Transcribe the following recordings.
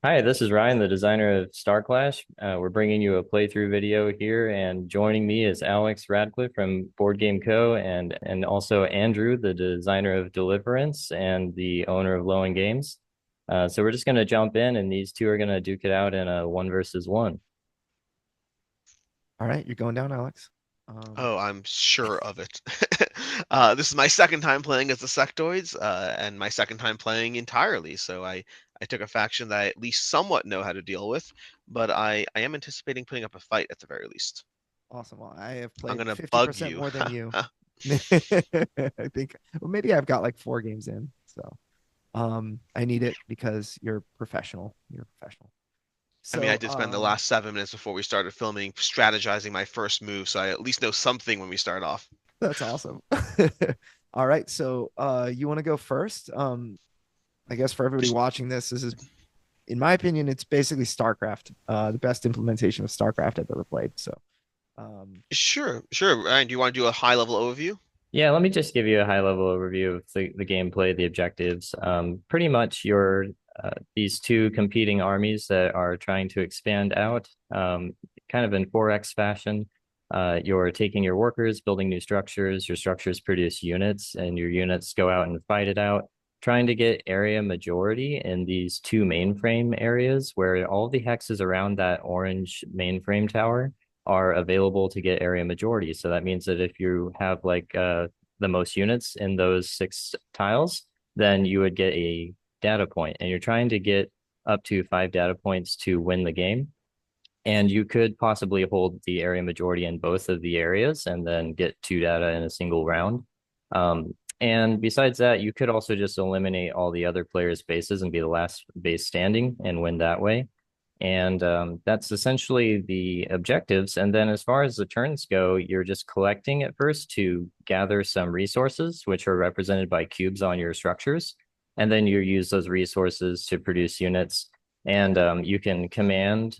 Hi, this is Ryan, the designer of Starclash. We're bringing you a playthrough video here, and joining me is Alex Radcliffe from Board Game Co. and also Andrew, the designer of Deliverance and the owner of Lowen Games. So we're just going to jump in, and these two are going to duke it out in a one versus one. All right, you're going down, Alex. Um, Oh, I'm sure of it. This is my second time playing as the Sectoids, and my second time playing entirely. So I took a faction that I at least somewhat know how to deal with, but I am anticipating putting up a fight at the very least. awesome. Well, I have I'm played gonna bug 50% you. more than you. I think, well, maybe I've got like 4 games in. So, I need it because you're professional. You're a professional. I mean, I So, did spend the last 7 minutes before we started filming strategizing my first move, so I at least know something when we start off. that's awesome. All right, so you want to go first? I guess for everybody watching this is, in my opinion, it's basically StarCraft, the best implementation of StarCraft I've ever played. So, um, Sure, sure. Ryan, do you want to do a high level overview? Yeah, let me just give you a high level overview of the gameplay, the objectives. Pretty much your these two competing armies that are trying to expand out, kind of in 4X fashion. You're taking your workers, building new structures. Your structures produce units, and your units go out and fight it out, trying to get area majority in these two mainframe areas where all the hexes around that orange mainframe tower are available to get area majority. So that means that if you have like the most units in those 6 tiles, then you would get a data point, and you're trying to get up to 5 data points to win the game. And you could possibly hold the area majority in both of the areas and then get 2 data in a single round. And besides that, you could also just eliminate all the other players' bases and be the last base standing and win that way. And that's essentially the objectives. And then as far as the turns go, you're just collecting at first to gather some resources, which are represented by cubes on your structures. And then you use those resources to produce units. And you can command,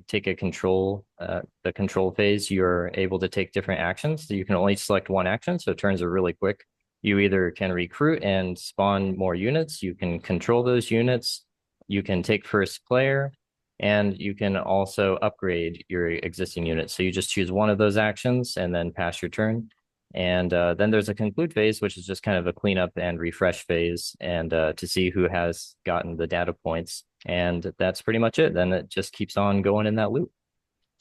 take a control, the control phase, you're able to take different actions. So you can only select one action. So turns are really quick. You either can recruit and spawn more units, you can control those units, you can take first player, and you can also upgrade your existing units. So you just choose one of those actions and then pass your turn. And then there's a conclude phase, which is just kind of a cleanup and refresh phase, and to see who has gotten the data points. And that's pretty much it. Then it just keeps on going in that loop.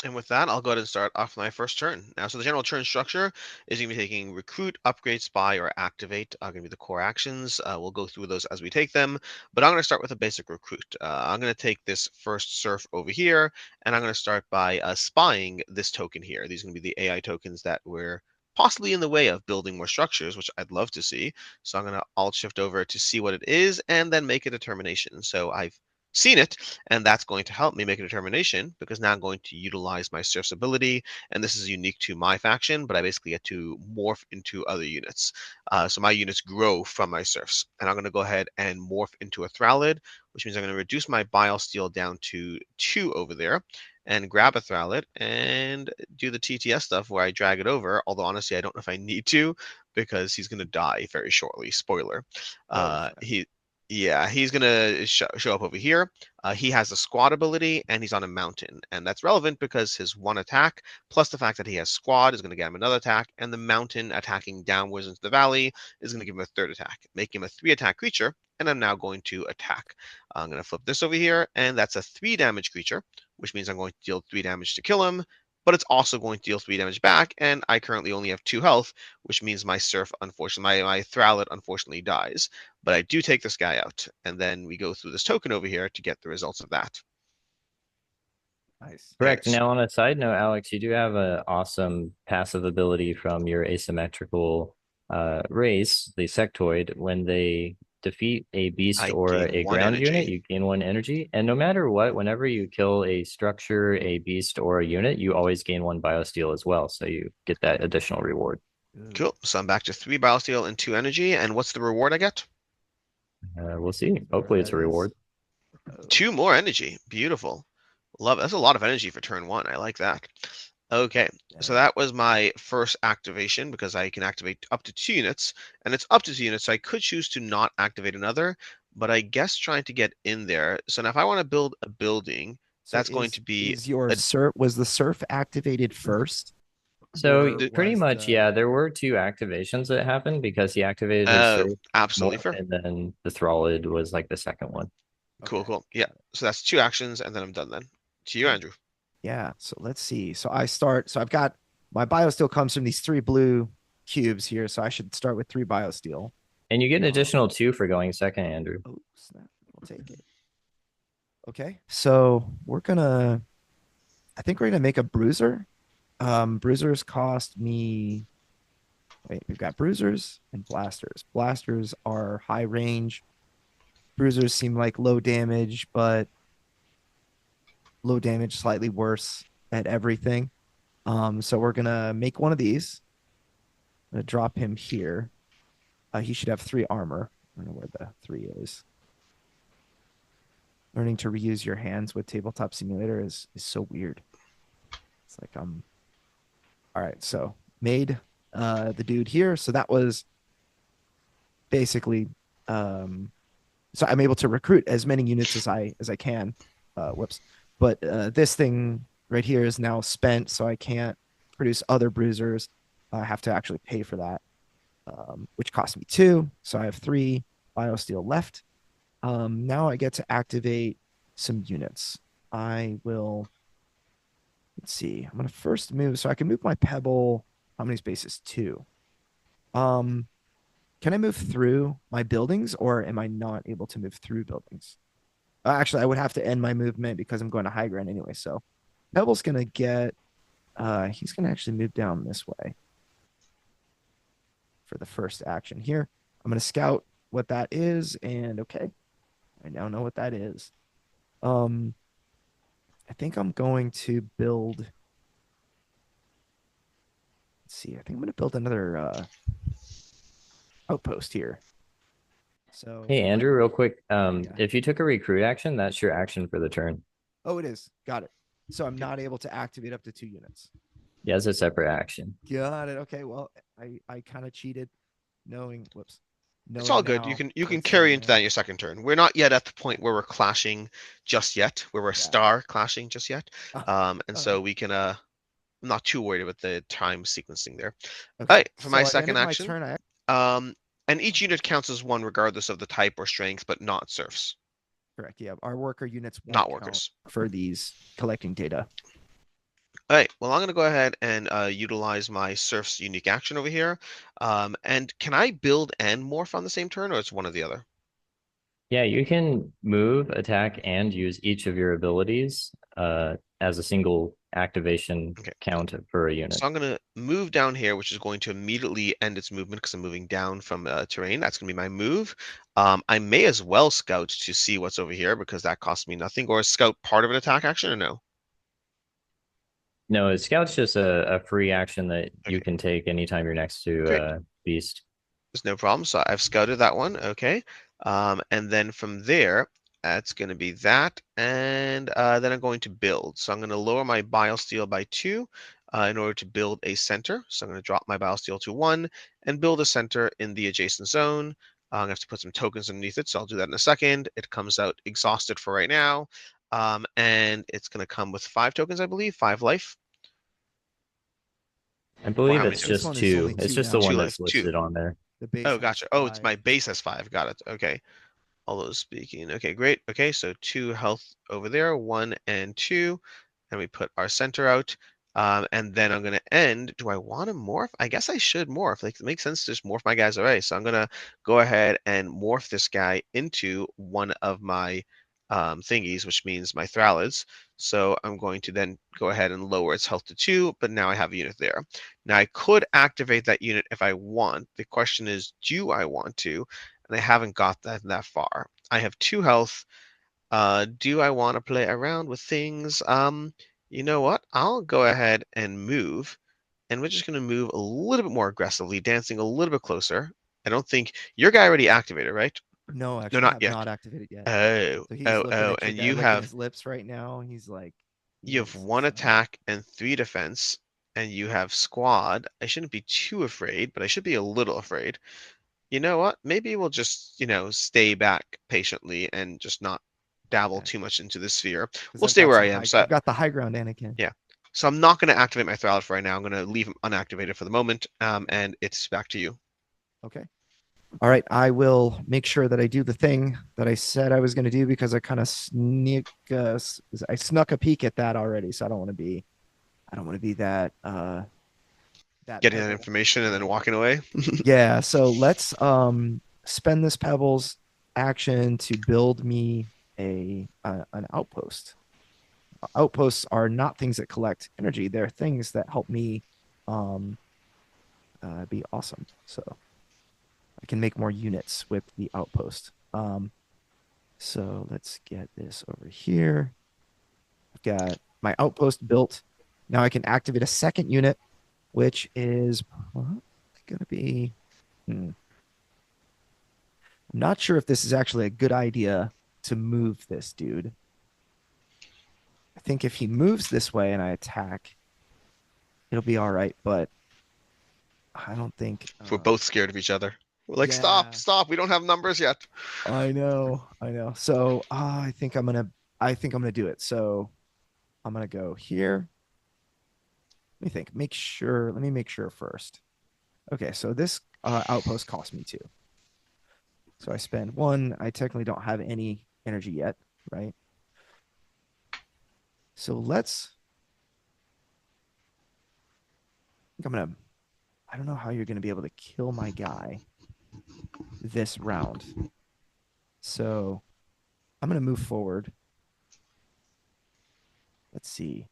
And with that, I'll go ahead and start off my first turn. Now, so the general turn structure is going to be taking recruit, upgrade, spy, or activate are going to be the core actions. We'll go through those as we take them, but I'm going to start with a basic recruit. I'm going to take this first surf over here, and I'm going to start by spying this token here. These are going to be the AI tokens that were possibly in the way of building more structures, which I'd love to see. So I'm going to alt shift over to see what it is and then make a determination. So I've seen it, and that's going to help me make a determination because now I'm going to utilize my Surf's ability, and this is unique to my faction, but I basically get to morph into other units. So my units grow from my Surfs, and I'm going to go ahead and morph into a Thrallid, which means I'm going to reduce my Bile Steel down to 2 over there, and grab a Thrallid and do the TTS stuff where I drag it over, although honestly I don't know if I need to because he's going to die very shortly. Spoiler. oh, He yeah, he's gonna show up over here. He has a squad ability and he's on a mountain, and that's relevant because his one attack plus the fact that he has squad is going to get him another attack, and the mountain attacking downwards into the valley is going to give him a third attack, make him a 3 attack creature. And I'm now going to attack. I'm going to flip this over here, and that's a 3 damage creature, which means I'm going to deal 3 damage to kill him, but it's also going to deal 3 damage back, and I currently only have 2 health, which means my Surf, unfortunately, my Thrallid unfortunately dies. But I do take this guy out, and then we go through this token over here to get the results of that. nice. Okay, Correct. Now, on a side note, Alex, you do have an awesome passive ability from your asymmetrical race, the sectoid. When they defeat a beast I or gain a one ground unit, energy. you gain 1 energy. And no matter what, whenever you kill a structure, a beast, or a unit, you always gain 1 biosteel as well. So you get that additional reward. Ooh, Cool. So I'm back to 3 Biosteel and 2 energy. And what's the reward I get? We'll see. whatever Hopefully, it's that a is. reward. Two Oh, more energy. Beautiful. Love it. That's a lot of energy for turn one. I like that. Okay, so yeah. that was my first activation because I can activate up to 2 units, and it's up to 2 units, so I could choose to not activate another, but I guess trying to get in there. So now if I want to build a building, So that's going to be is your a surf was the surf activated first, So or d- pretty was much, the yeah, there were two activations that happened because he activated his oh, surf absolutely morph, fair. and then the Thrallid was like the second one. Cool, okay? cool. Yeah. So that's 2 actions, and then I'm done then. To you, Cool. Andrew. Yeah. So let's see. So I start. So I've got my biosteel comes from these 3 blue cubes here. So I should start with 3 biosteel. And you get an Um, additional two for going second, Andrew. oh snap! I'll take it. Okay. So we're gonna. I think we're gonna make a bruiser. Bruisers cost me. Wait, we've got bruisers and blasters. Blasters are high range. Bruisers seem like low damage, but low damage, slightly worse at everything. So we're gonna make one of these. I'm gonna drop him here. He should have 3 armor. I don't know where the 3 is. Learning to reuse your hands with Tabletop Simulator is so weird. It's like all right, so made the dude here. So that was basically so I'm able to recruit as many units as I can. Whoops. But this thing right here is now spent, so I can't produce other bruisers. I have to actually pay for that, which cost me 2. So I have 3 biosteel left. Now I get to activate some units. I will, let's see. I'm gonna first move, so I can move my pebble. How many spaces? 2. Um, can I move through my buildings, or am I not able to move through buildings? Actually, I would have to end my movement because I'm going to high ground anyway. So Pebble's gonna get. He's gonna actually move down this way for the first action here. I'm gonna scout what that is, and okay, I now know what that is. Um, I think I'm going to build. Let's see. I think I'm gonna build another outpost here. So Hey, my Andrew, real quick. yeah. If you took a recruit action, that's your action for the turn. Oh, it is. Got it. So I'm not able to activate up to 2 units. Yeah, it's a separate action. Got it. Okay. Well, I kind of cheated, whoops, It's all knowing good. You now can you can what's carry in into that there. in your second turn. We're not yet at the point where we're clashing just yet, where we're Yeah. star clashing just yet. Uh, And uh, so we can I'm not too worried about the time sequencing there. All okay. right, for my So at the end second of my action, turn, um, and each unit counts as one regardless of the type or strength, but not serfs, correct. Yeah. Our worker units won't not count workers. for these collecting data. All right, well, I'm going to go ahead and utilize my serf's unique action over here. And can I build and morph on the same turn, or it's one or the other? Yeah, you can move, attack, and use each of your abilities as a single activation Okay. count for a So unit. I'm going to move down here, which is going to immediately end its movement because I'm moving down from terrain. That's going to be my move. I may as well scout to see what's over here because that costs me nothing. Or is scout part of an attack action or no? No, Scout's just a free action that you Okay, can take anytime you're next to great. Beast. There's no problem. So I've scouted that one. Okay. And then from there, that's going to be that. And then I'm going to build. So I'm going to lower my biosteel by 2 in order to build a center. So I'm going to drop my biosteel to 1 and build a center in the adjacent zone. I'm going to have to put some tokens underneath it. So I'll do that in a second. It comes out exhausted for right now. And it's going to come with 5 tokens, I believe, 5 life. I Or believe how many it's This tokens? just one is only two. It's 2 just the now. 2 one life, that's 2. listed on there. The base Oh, has gotcha. Oh, it's 5. my base has 5. Got it. Okay. All those speaking. Okay, great. Okay, so 2 health over there, 1 and 2. And we put our center out. And then I'm going to end. Do I want to morph? I guess I should morph. Like, it makes sense to just morph my guys away. So I'm going to go ahead and morph this guy into one of my thingies, which means my Thrallids. So I'm going to then go ahead and lower its health to 2, but now I have a unit there. Now I could activate that unit if I want. The question is, do I want to? And I haven't got that far. I have 2 health. Do I want to play around with things? You know what? I'll go ahead and move, and we're just going to move a little bit more aggressively, dancing a little bit closer. I don't think your guy already activated, right? No, No, actually, I not have yet. not activated yet. Oh, So he's oh, looking oh, at your and guy, you licking have his lips right now. He's like, he you have wants 1 some help. attack and 3 defense, and you have squad. I shouldn't be too afraid, but I should be a little afraid. You know what? Maybe we'll just, stay back patiently and just not dabble Okay. too much into the sphere. Because We'll stay where I am. So I've got the high ground, Anakin. yeah. So I'm not going to activate my Thrall for right now. I'm going to leave him unactivated for the moment. And it's back to you. Okay. All right. I will make sure that I do the thing that I said I was going to do because I kind of I snuck a peek at that already. So I don't want to be that Getting that pebble. information and then walking away. Yeah. So let's spend this pebbles action to build me an outpost. Outposts are not things that collect energy. They're things that help me um, be awesome. So I can make more units with the outpost. So let's get this over here. I've got my outpost built. Now I can activate a second unit, which is going to be. I'm not sure if this is actually a good idea to move this dude. I think if he moves this way and I attack, it'll be all right. But I don't think. We're both scared of each other. We're like, stop, Yeah, stop. We don't have numbers yet. I know, I know. So I think I'm gonna do it. So I'm gonna go here. Let me think. Let me make sure first. Okay, so this outpost cost me 2. So I spend 1. I technically don't have any energy yet, right? So I think I don't know how you're gonna be able to kill my guy this round. So I'm gonna move forward. Let's see.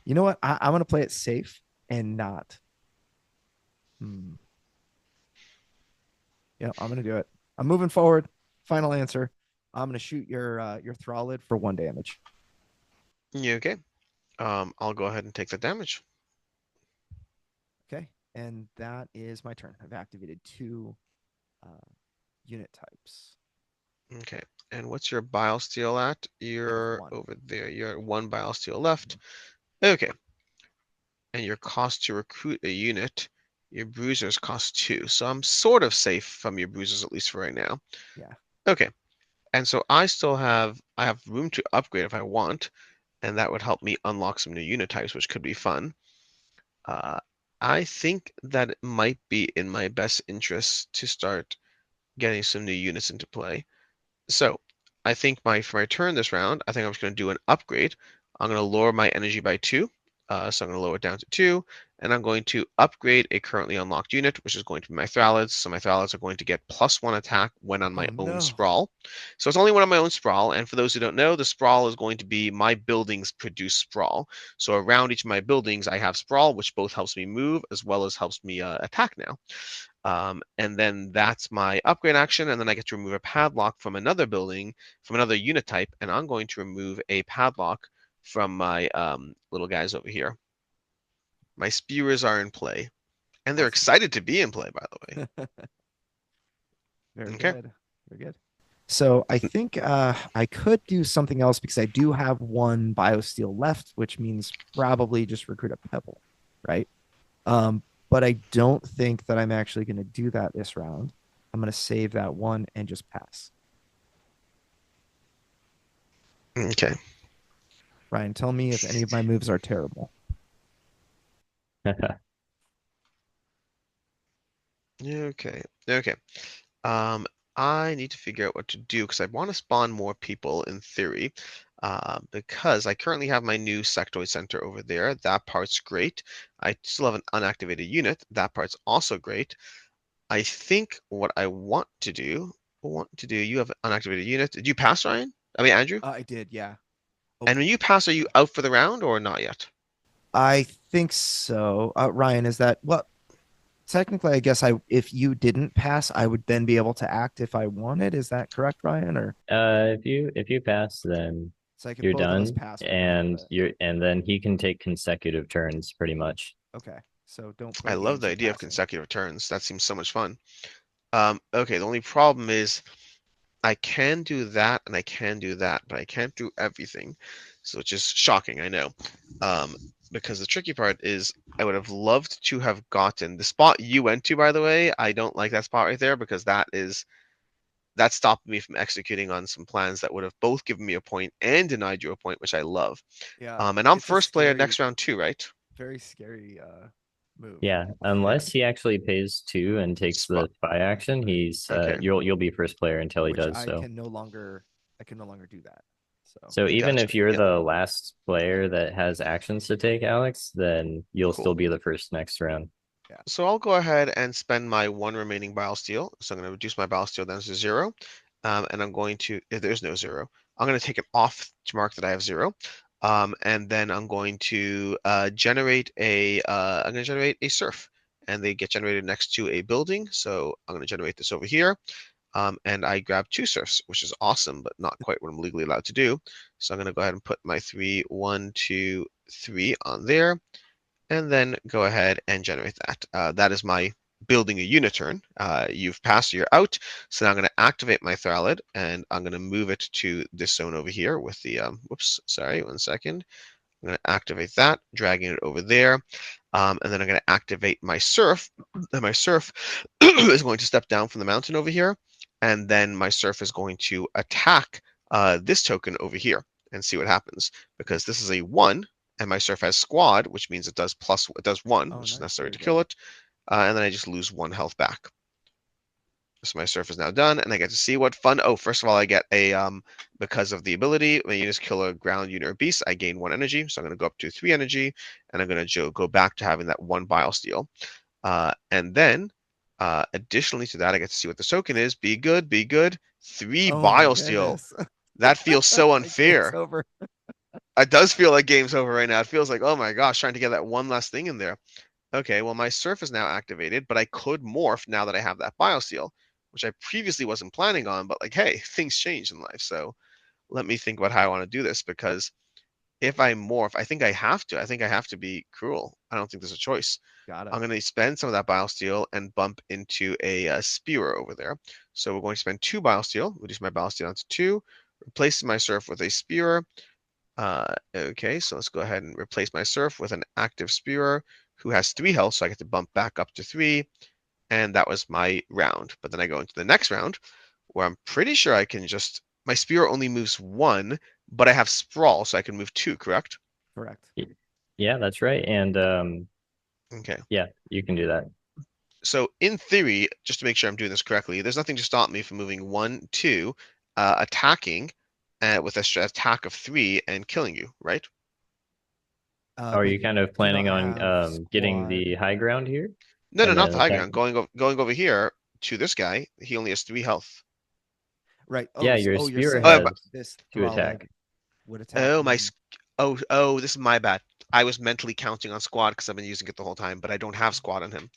You know what? I'm gonna play it safe and not. Hmm. Yeah, I'm gonna do it. I'm moving forward. Final answer. I'm gonna shoot your Thrallid for 1 damage. Yeah, okay. I'll go ahead and take the damage. Okay, and that is my turn. I've activated 2 uh, unit types. Okay. And what's your bile steel at? I have You're 1. over there. You're at 1 bile steel left. Okay. And your cost to recruit a unit, your bruisers cost 2. So I'm sort of safe from your bruisers, at least for right now. Yeah. Okay. And so I have room to upgrade if I want, and that would help me unlock some new unit types, which could be fun. Uh, I think that it might be in my best interest to start getting some new units into play. So I think for my turn this round, I think I'm just going to do an upgrade. I'm going to lower my energy by 2. So I'm going to lower it down to 2. And I'm going to upgrade a currently unlocked unit, which is going to be my Thrallids. So my Thrallids are going to get +1 attack when on my Oh own no. sprawl. So it's only when on my own sprawl. And for those who don't know, the sprawl is going to be my buildings produce sprawl. So around each of my buildings, I have sprawl, which both helps me move as well as helps me attack now. And then that's my upgrade action. And then I get to remove a padlock from another building, from another unit type. And I'm going to remove a padlock from my little guys over here. My spewers are in play. And they're Awesome. excited to be in play, by the way. Very Okay. good. Very good. So I think I could do something else because I do have 1 biosteel left, which means probably just recruit a pebble, right? But I don't think that I'm actually going to do that this round. I'm going to save that 1 and just pass. Okay. Ryan, tell me if any of my moves are terrible. Okay. Okay. Um, I need to figure out what to do because I want to spawn more people in theory. Because I currently have my new sectoid center over there. That part's great. I still have an unactivated unit. That part's also great. I think what I you have an unactivated unit. Did you pass, Ryan? I mean, Andrew? I did, yeah. Oh, And when you pass, are you out for the round or not yet? I think so. Ryan, is that well? Technically, I guess if you didn't pass, I would then be able to act if I wanted. Is that correct, Ryan? Or If you pass, then it's like if you're both of us done, pass, we're done. and But then he can take consecutive turns, pretty much. okay, so don't I play love games the of idea of passing. consecutive turns. That seems so much fun. Okay, the only problem is I can do that and I can do that, but I can't do everything. So which is shocking, I know. Um, because the tricky part is I would have loved to have gotten the spot you went to, by the way. I don't like that spot right there because that stopped me from executing on some plans that would have both given me a point and denied you a point, which I love. Yeah, And I'm it's a first player scary, next round too, right? very scary move. Yeah, unless he actually pays two and takes Spot. the spy action, Okay. you'll be first player until he Which does so. I can no longer do that. So So even Gotcha. if you're Yep. the last player that has actions to take, Alex, then you'll Cool. still be the first next round. yeah. So I'll go ahead and spend my one remaining bile steel. So I'm going to reduce my bile steel down to 0. And I'm going to, if there's no 0, I'm going to take it off to mark that I have 0. And then I'm going to generate a surf. And they get generated next to a building. So I'm going to generate this over here. And I grab 2 surfs, which is awesome, but not quite what I'm legally allowed to do. So I'm going to go ahead and put my 3, 1, 2, 3 on there, and then go ahead and generate that. That is my building a unit turn. You've passed, you're out. So now I'm going to activate my Thrallid, and I'm going to move it to this zone over here with the, whoops, sorry, 1 second. I'm going to activate that, dragging it over there. And then I'm going to activate my surf, and my surf is going to step down from the mountain over here, and then my surf is going to attack this token over here and see what happens, because this is a 1, and my surf has squad, which means it does 1, Oh, which is nice. necessary Very to good. kill it, and then I just lose 1 health back. So my surf is now done, and I get to see what fun. Oh, first of all, I get a because of the ability, when you just kill a ground unit or beast, I gain 1 energy. So I'm going to go up to 3 energy, and I'm going to go back to having that 1 bile steel. And then, additionally to that, I get to see what the token is. Be good, be good. 3 Oh my bile steel. goodness. That feels so Like game's unfair. over. It does feel like game's over right now. It feels like, oh my gosh, trying to get that one last thing in there. Okay, well, my surf is now activated, but I could morph now that I have that biosteel, which I previously wasn't planning on, but like, hey, things change in life. So let me think about how I want to do this, because if I morph, I think I have to. I think I have to be cruel. I don't think there's a choice. Got it. I'm going to spend some of that biosteel and bump into a spear over there. So we're going to spend 2 biosteel, reduce my biosteel down to 2, replace my surf with a spear. Okay, so let's go ahead and replace my surf with an active spearer who has 3 health, so I get to bump back up to 3, and that was my round. But then I go into the next round, where I'm pretty sure I can just, my spear only moves 1, but I have sprawl, so I can move 2, correct? Correct. Yeah, that's right. And Okay. yeah, you can do that. So in theory, just to make sure I'm doing this correctly, there's nothing to stop me from moving 1, 2, attacking with a attack of 3 and killing you, right? Are But you kind of you don't planning on have getting the squad. high ground here No, no, and not then the high ground. attacking? Going over here to this guy, he only has 3 health. Right. Yeah, Oh, your oh, you're spear saying But, has this two Thrallid attack. would attack oh, when oh, this is my bad. I was mentally counting on squad because I've been using it the whole time, but I don't have squad on him.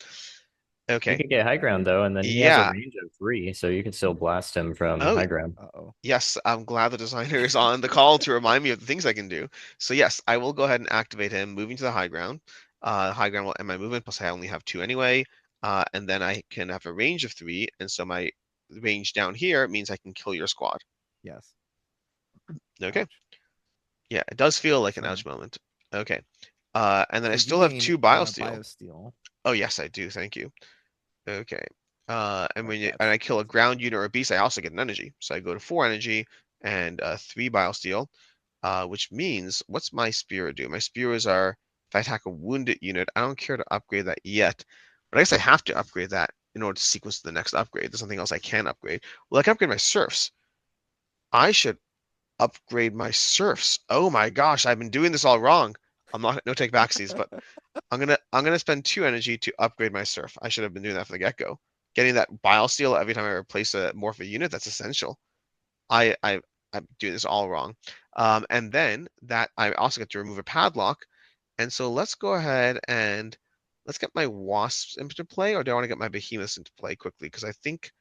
You Okay. could get high ground though, and then he has a Yeah. range of 3, so you can still blast him from Oh, high ground. uh-oh. yes. I'm glad the designer is on the call to remind me of the things I can do. So yes, I will go ahead and activate him, moving to the high ground. High ground will end my movement, plus I only have 2 anyway. And then I can have a range of 3, and so my range down here means I can kill your squad. Yes. Okay. Ouch. Yeah, it does feel like an So ouch moment. Okay. And then so I you still have gain 2 biosteel. biosteel. Oh yes, I do. Thank you. Okay. And Right, and I that's kill a ground unit or a beast, I also get an energy. So I go to 4 energy and 3 biosteel, which means what's my spear do? My spears are, if I attack a wounded unit, I don't care to upgrade that yet, but I guess I have to upgrade that in order to sequence to the next upgrade. There's something else I can upgrade. Well, I can upgrade my serfs. I should upgrade my serfs. Oh my gosh, I've been doing this all wrong. I'm not no take backsies, but I'm gonna spend 2 energy to upgrade my surf. I should have been doing that from the get-go. Getting that bile steel every time I replace a morph unit, that's essential. I'm doing this all wrong. And then that I also get to remove a padlock. And so let's go ahead and let's get my wasps into play, or do I want to get my behemoths into play quickly? Because I think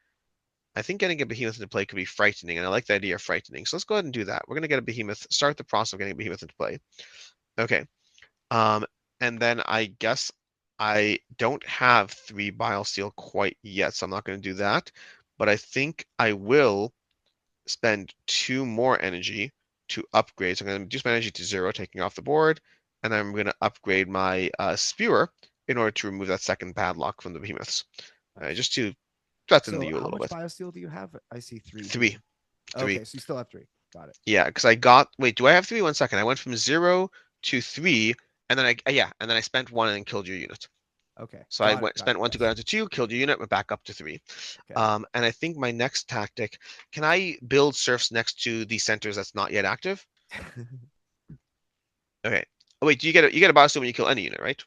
getting a behemoth into play could be frightening, and I like the idea of frightening. So let's go ahead and do that. We're gonna get a behemoth, start the process of getting a behemoth into play. Okay. Um, and then I guess I don't have 3 bile steel quite yet, so I'm not going to do that. But I think I will spend 2 more energy to upgrade. So I'm going to reduce my energy to 0, taking off the board, and then I'm going to upgrade my spewer in order to remove that second padlock from the behemoths. Just to threaten So you a how little much bit. biosteel do you have? I see 3 Three, here. three. Okay, so you still have 3. Got it. Yeah, because I got. Wait, do I have three? 1 second. I went from 0 to 3, and then and then I spent 1 and then killed your unit. Okay, So I got it. went Got it. spent 1 to go Yes. down to 2, killed your unit, went back up to 3. Okay. And I think my next tactic, can I build serfs next to the centers that's not yet active? Okay. Oh wait, do you get a biosteel when you kill any unit, right?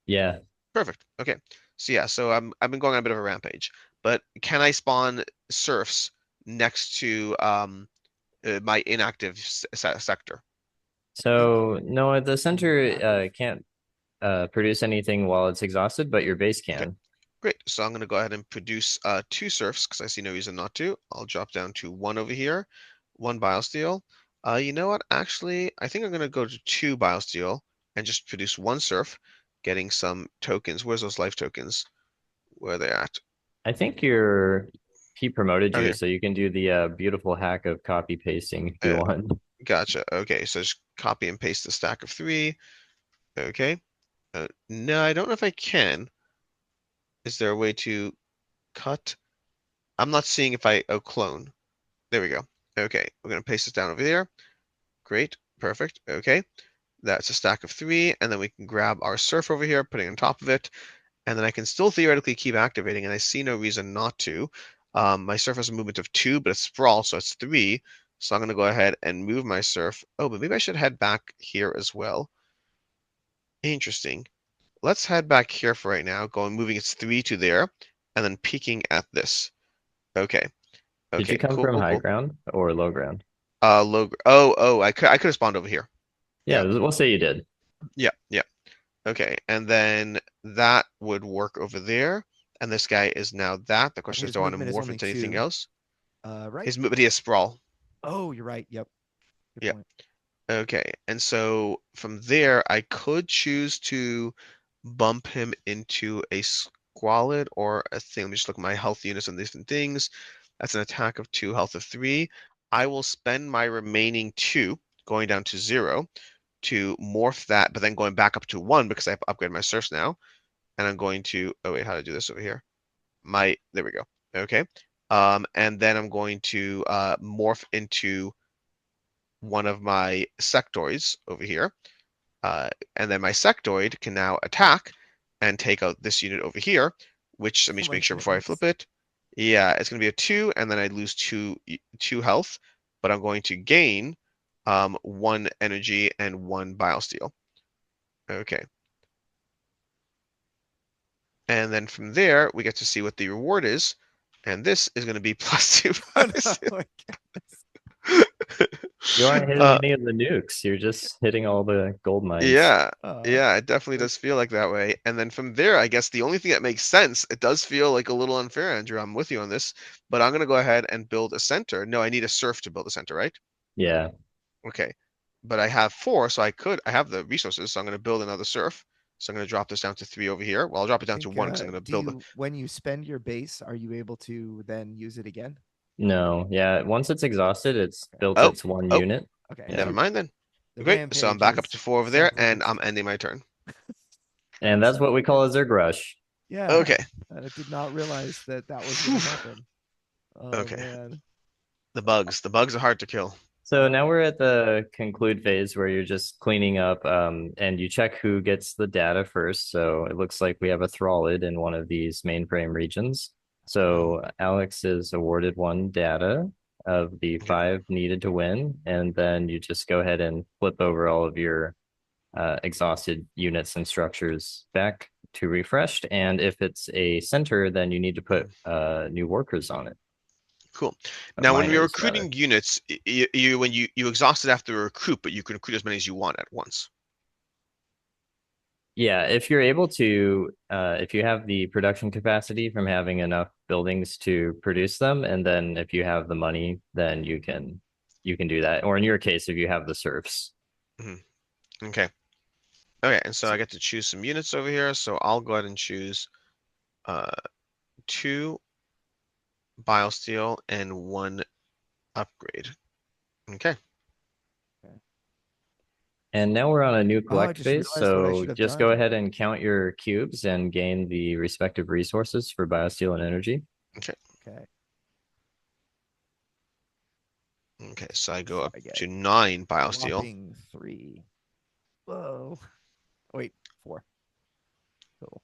Yeah. Perfect. Okay. So yeah, so I've been going on a bit of a rampage, but can I spawn serfs next to my inactive sector? I think So no, the center inactive. can't produce anything while it's exhausted, but your base Okay. can. Great. So I'm going to go ahead and produce 2 serfs because I see no reason not to. I'll drop down to 1 over here, 1 biosteel. You know what? Actually, I think I'm going to go to 2 biosteel and just produce 1 serf, getting some tokens. Where's those life tokens? Where are they at? I think he promoted Oh, you, here. so you can do the beautiful hack of copy pasting if you Uh, want. Gotcha. Okay, so just copy and paste the stack of 3. Okay. No, I don't know if I can. Is there a way to cut? I'm not seeing if I, oh, clone. There we go. Okay, we're going to paste this down over there. Great, perfect. Okay, that's a stack of 3, and then we can grab our surf over here, putting on top of it, and then I can still theoretically keep activating, and I see no reason not to. My surf has a movement of 2, but it's sprawl, so it's 3. So I'm going to go ahead and move my surf. Oh, but maybe I should head back here as well. Interesting. Let's head back here for right now, going moving its 3 to there, and then peeking at this. Okay. Did you Okay. come Cool. from Cool. high Cool. ground or low ground? Low. Oh. I could have spawned over here. Yeah, Yeah. we'll say you did. Yeah. Yeah. Okay, and then that would work over there. And this guy is now that. The And question is, his do I want to movement is morph only into anything 2. else? Right? His but he has sprawl. Oh, you're right. Yep. Good Yeah. point. Okay. And so from there, I could choose to bump him into a squalid or a thing. Let me just look at my health units and different things. That's an attack of 2, health of 3. I will spend my remaining 2, going down to 0, to morph that, but then going back up to 1 because I've upgraded my serfs now. And I'm going to, oh wait, how to do this over here? There we go. Okay. And then I'm going to morph into one of my sectoids over here. And then my sectoid can now attack and take out this unit over here, which let me Oh just my make sure before I goodness. flip it. Yeah, it's going to be a 2, and then I lose 2 health, but I'm going to gain 1 energy and 1 biosteel. Okay. And then from there, we get to see what the reward is. And this is going to be plus 2 Oh no. biosteel. My goodness. You aren't hitting Uh, any of the nukes. You're just hitting all the gold mines. yeah, yeah, it definitely does feel like that way. And then from there, I guess the only thing that makes sense, it does feel like a little unfair, Andrew. I'm with you on this, but I'm going to go ahead and build a center. No, I need a surf to build a center, right? Yeah. Okay. But I have 4, so I have the resources, so I'm going to build another surf. So I'm going to drop this down to 3 over here. Well, I'll drop I it down to think 1 because I'm going to do build. you when you spend your base, are you able to then use it again? No. Yeah. Once it's exhausted, it's Okay. built Oh, its one oh, unit. Okay. Yeah. never mind then. The Great. So I'm rampage back up to is 4 over there, and I'm self-inflicted. ending my turn. And that's what we call a Zerg rush. Yeah. Okay. I did not realize that that was going to happen. Oh Okay. man. The bugs. The bugs are hard to kill. So now we're at the conclude phase where you're just cleaning up and you check who gets the data first. So it looks like we have a Thrallid in one of these mainframe regions. So Alex is awarded 1 data of the Okay. 5 needed to win. And then you just go ahead and flip over all of your exhausted units and structures back to refreshed. And if it's a center, then you need to put new workers on it, Cool. Now, when we're miners rather. recruiting units, when you exhaust it after a recruit, but you can recruit as many as you want at once. Yeah, if you're able to, if you have the production capacity from having enough buildings to produce them, and then if you have the money, then you can do that. Or in your case, if you have the serfs. Hmm. Okay. Okay, and so So, I get to choose some units over here. So I'll go ahead and choose uh, 2 biosteel and 1 upgrade. Okay. Okay. And now we're on a new Oh, I collect just phase, realized what I so should have just go done. ahead and count your cubes and gain the respective resources for biosteel and energy. Okay. Okay. Okay, so I go So up I get to 9 biosteel. whopping 3. Whoa. Oh, wait, 4 total.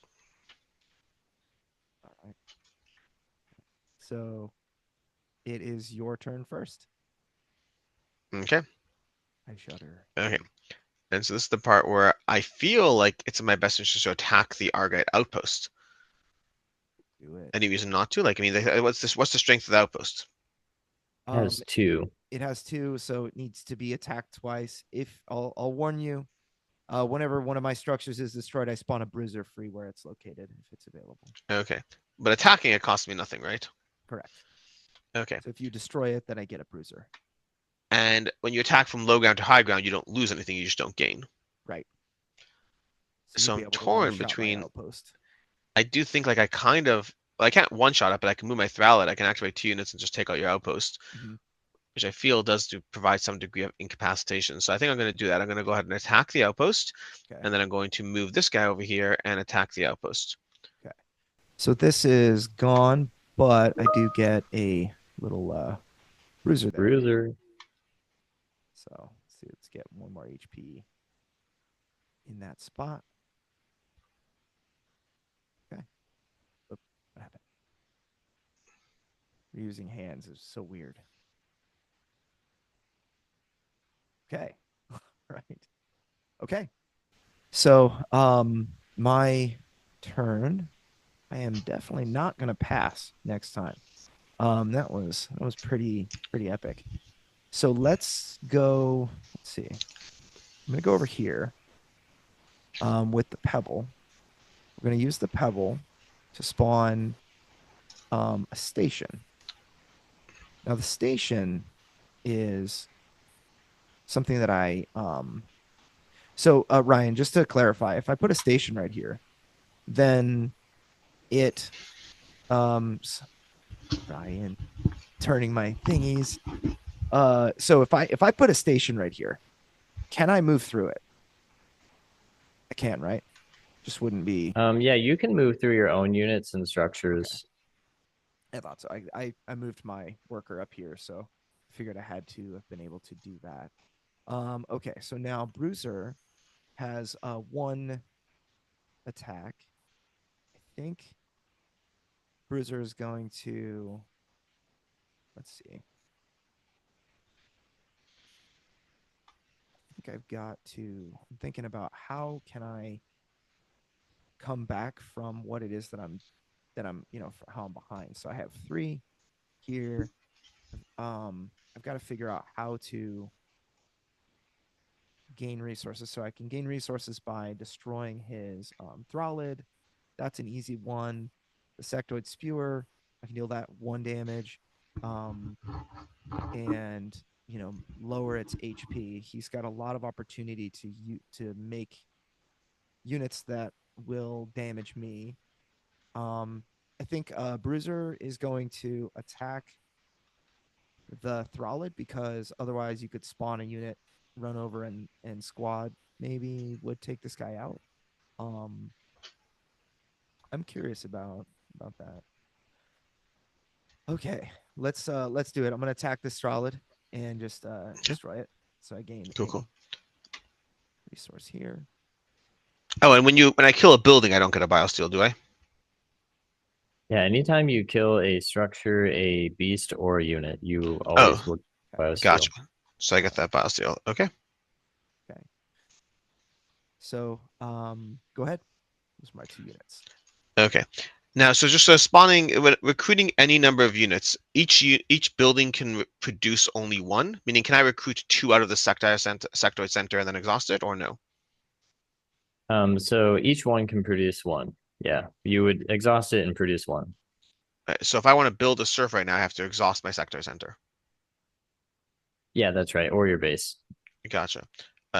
All right. So it is your turn first. Okay. I shudder. Okay. And so this is the part where I feel like it's in my best interest to attack the Argite outpost. Do it. Any reason not to? Like, I mean, what's this? What's the strength of the outpost? It has 2. It has 2, so it needs to be attacked twice. If I'll warn you, whenever one of my structures is destroyed, I spawn a bruiser free where it's located if it's available. Okay. But attacking it costs me nothing, right? Correct. Okay. So if you destroy it, then I get a bruiser. And when you attack from low ground to high ground, you don't lose anything, you just don't gain. Right. So So you'll be I'm able to one torn shot my between, outpost. I do think like I can't one shot it, but I can move my Thrallet. I can activate 2 units and just take out your outpost, which I feel does provide some degree of incapacitation. So I think I'm going to do that. I'm going to go ahead and attack the outpost, Okay. and then I'm going to move this guy over here and attack the outpost. Okay. So this is gone, but I do get a little bruiser there. Bruiser. So let's see, let's get 1 more HP in that spot. Okay. Oop, what happened? Reusing hands is so weird. Okay. Right. Okay. So my turn. I am definitely not gonna pass next time. That was pretty epic. So let's go. Let's see. I'm gonna go over here. With the pebble, we're gonna use the pebble to spawn a station. Now the station is something that I So Ryan, just to clarify, if I put a station right here, then it Ryan turning my thingies. So if I put a station right here, can I move through it? I can, right? Just wouldn't be. Yeah, you can move through your own units and Okay. structures. I thought so. I moved my worker up here, so I figured I had to have been able to do that. Okay, so now Bruiser has 1 attack. I think Bruiser is going to. Let's see. I think I've got to. I'm thinking about how can I come back from what it is that I'm for how I'm behind. So I have 3 here. I've got to figure out how to gain resources. So I can gain resources by destroying his Thrallid. That's an easy one. The Sectoid Spewer, I can deal that 1 damage. And lower its HP. He's got a lot of opportunity to make units that will damage me. I think Bruiser is going to attack the Thrallid because otherwise you could spawn a unit, run over and squad maybe would take this guy out. I'm curious about that. Okay, let's do it. I'm gonna attack this Thrallid and just destroy it. So I gain Cool. resource here. Oh, and when I kill a building, I don't get a biosteel, do I? Yeah, anytime you kill a structure, a beast, or a unit, you always Oh, will gotcha. biosteel. So I get that biosteel. Okay. Okay. So go ahead. Those are my 2 units. Okay. Now, so just spawning, when recruiting any number of units, each building can produce only 1. Meaning, can I recruit 2 out of the sectoid center and then exhaust it, or no? So each one can produce 1. Yeah, you would exhaust it and produce 1. So if I want to build a surf right now, I have to exhaust my sectoid center. Yeah, that's right. Or your base. Gotcha.